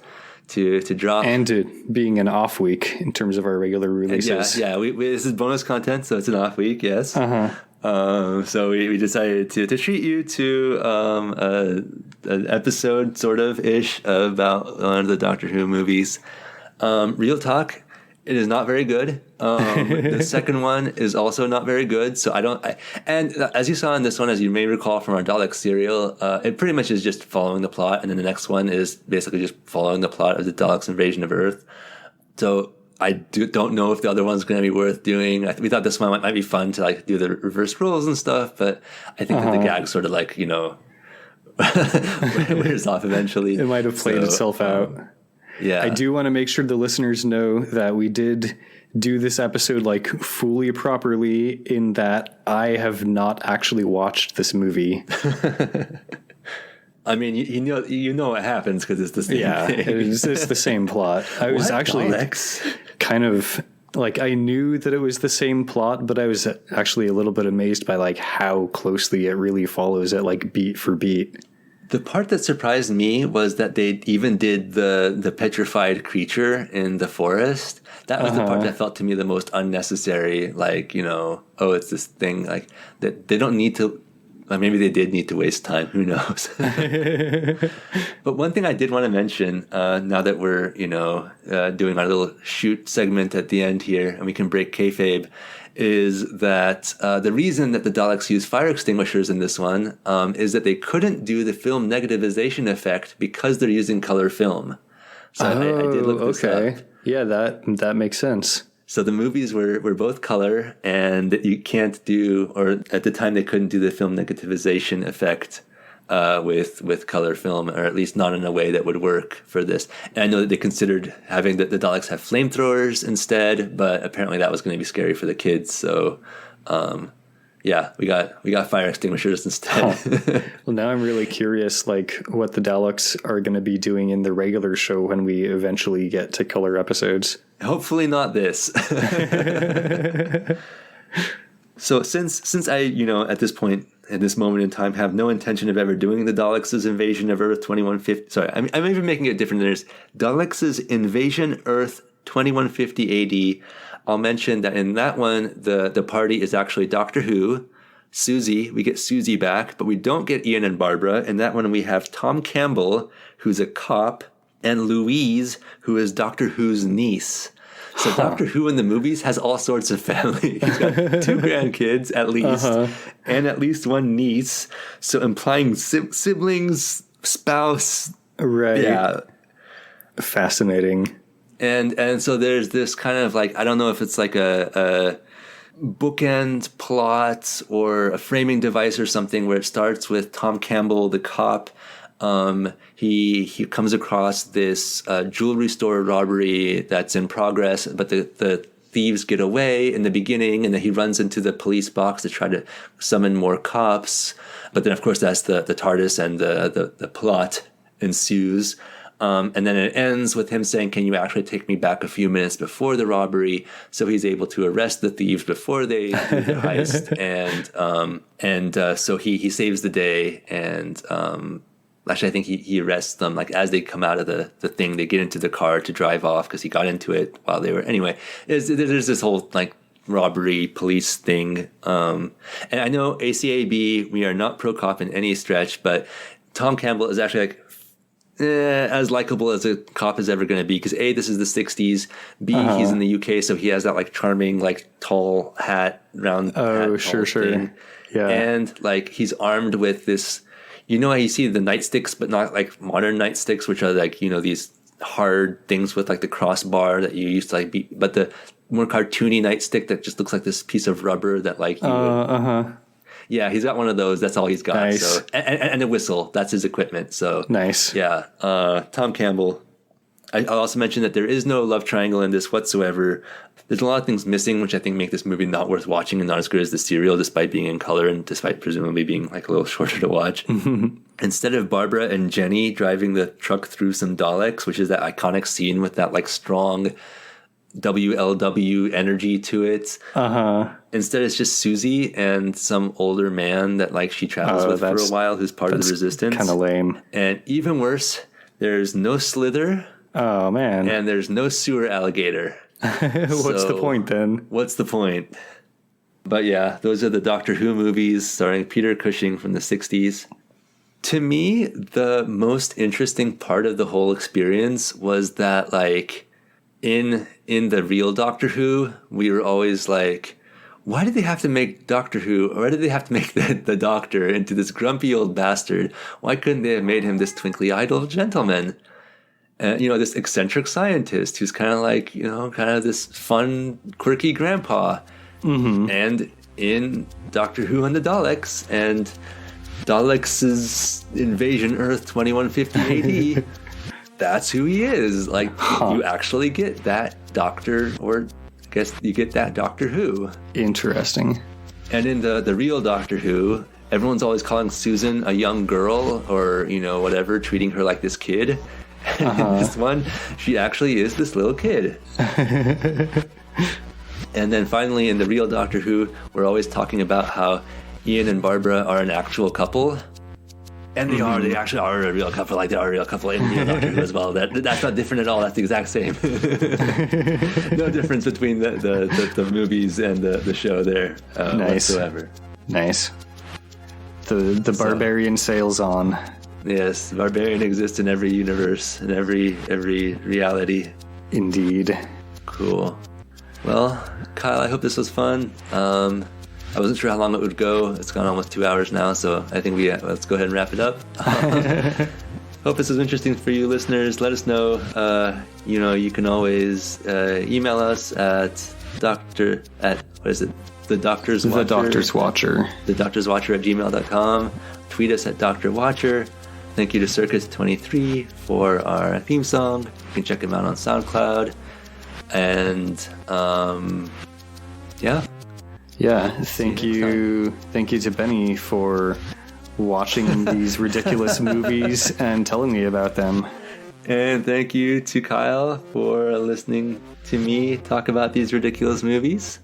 to drop. And to being an off week in terms of our regular releases. Yeah, this is bonus content, so it's an off week, yes. So we decided to treat you to an episode sort of ish about one of the Doctor Who movies. Real talk, it is not very good. The second one is also not very good. So and as you saw in this one, as you may recall from our Dalek serial, it pretty much is just following the plot. And then the next one is basically just following the plot of the Daleks' invasion of Earth. So I don't know if the other one's going to be worth doing. We thought this one might be fun to like do the reverse roles and stuff, but I think that the gag sort of like, wears off eventually. It might have played itself out. Yeah. I do want to make sure the listeners know that we did do this episode like fully properly in that I have not actually watched this movie. I mean, you know what happens because it's the same thing. It's the same plot. I was actually kind of like, I knew that it was the same plot, but I was actually a little bit amazed by like how closely it really follows it, like beat for beat. The part that surprised me was that they even did the petrified creature in the forest. That was the part that felt to me the most unnecessary. Like, it's this thing like that they don't need to. Maybe they did need to waste time. Who knows? But one thing I did want to mention, now that we're doing our little shoot segment at the end here, and we can break kayfabe, is that the reason that the Daleks use fire extinguishers in this one is that they couldn't do the film negativization effect because they're using color film. So I did look this up. Yeah, that makes sense. So the movies were both color, and you can't do, or at the time they couldn't do the film negativization effect with color film, or at least not in a way that would work for this. And I know that they considered having the Daleks have flamethrowers instead, but apparently that was going to be scary for the kids. So, we got fire extinguishers instead. Well, now I'm really curious, like what the Daleks are going to be doing in the regular show when we eventually get to color episodes. Hopefully not this. So since I, at this point, at this moment in time, have no intention of ever doing the Daleks' Invasion of Earth 2150. Sorry, I'm even making it different. There's Daleks' Invasion Earth 2150 AD. I'll mention that in that one, the party is actually Doctor Who, Susie. We get Susie back, but we don't get Ian and Barbara. In that one, we have Tom Campbell, who's a cop, and Louise, who is Doctor Who's niece. So Doctor Who in the movies has all sorts of family. He's got 2 grandkids at least, and at least 1 niece. So implying siblings, spouse. Right. Yeah. Fascinating. And so there's this kind of like, I don't know if it's like a bookend plot or a framing device or something, where it starts with Tom Campbell, the cop. He comes across this jewelry store robbery that's in progress, but the thieves get away in the beginning, and then he runs into the police box to try to summon more cops. But then, of course, that's the TARDIS, and the plot ensues. And then it ends with him saying, "Can you actually take me back a few minutes before the robbery?" So he's able to arrest the thieves before they do the heist, and so he saves the day, and Actually, I think he arrests them. Like as they come out of the thing, they get into the car to drive off because he got into it while they were. Anyway, there's this whole like robbery police thing. And I know ACAB, we are not pro cop in any stretch, but Tom Campbell is actually like as likable as a cop is ever going to be, because A, this is the 60s, B, he's in the UK, so he has that like charming like tall hat, round hat, sure thing. Yeah, and like he's armed with this, you know how you see the nightsticks, but not like modern nightsticks, which are like, you know, these hard things with like the crossbar that you used to like beat, but the more cartoony nightstick that just looks like this piece of rubber that like you yeah, he's got one of those. That's all he's got. Nice. So, and a whistle. That's his equipment. So nice. Yeah. Tom Campbell. I'll also mention that there is no love triangle in this whatsoever. There's a lot of things missing, which I think make this movie not worth watching and not as good as the serial, despite being in color and despite presumably being like a little shorter to watch. Instead of Barbara and Jenny driving the truck through some Daleks, which is that iconic scene with that like strong WLW energy to it. Instead, it's just Susie and some older man that like she travels with for a while, who's part of the resistance. Kind of lame. And even worse, there's no Slither. Oh man! And there's no sewer alligator. What's the point then? What's the point? But yeah, those are the Doctor Who movies starring Peter Cushing from the 60s. To me, the most interesting part of the whole experience was that like in the real Doctor Who, we were always like, why did they have to make Doctor Who, or why did they have to make the Doctor into this grumpy old bastard? Why couldn't they have made him this twinkly-eyed old gentleman? You know, this eccentric scientist who's kind of like, you know, kind of this fun, quirky grandpa. And in Doctor Who and the Daleks, and Daleks' invasion Earth 2150 AD, that's who he is. Like, you actually get that Doctor, or I guess you get that Doctor Who. Interesting. And in the real Doctor Who, everyone's always calling Susan a young girl, or, you know, whatever, treating her like this kid. And this one, she actually is this little kid. And then finally, in the real Doctor Who, we're always talking about how Ian and Barbara are an actual couple. And they are. They actually are a real couple, like they are a real couple in real Doctor Who as well. That's not different at all. That's the exact same. No difference between the movies and the show there whatsoever. Nice. The barbarian sails on. Yes, barbarian exists in every universe, in every reality. Indeed. Cool. Well, Kyle, I hope this was fun. I wasn't sure how long it would go. It's gone almost 2 hours now, so I think let's go ahead and wrap it up. Hope this was interesting for you listeners. Let us know. You know, you can always email us at The Doctor's Watcher at gmail.com. Tweet us at Dr. Watcher. Thank you to Circus23 for our theme song. You can check them out on SoundCloud. And thank you to Benny for watching these ridiculous movies and telling me about them. And thank you to Kyle for listening to me talk about these ridiculous movies.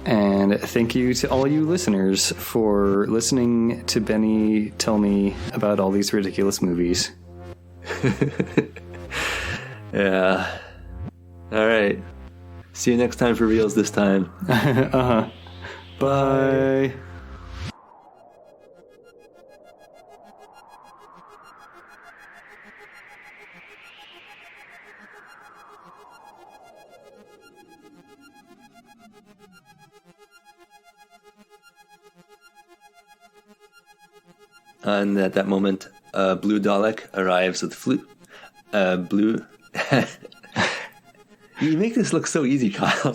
And thank you to all you listeners for listening to Benny tell me about all these ridiculous movies. Yeah. All right. See you next time for reals this time. Bye. And at that moment, Blue Dalek arrives with blue. You make this look so easy, Kyle.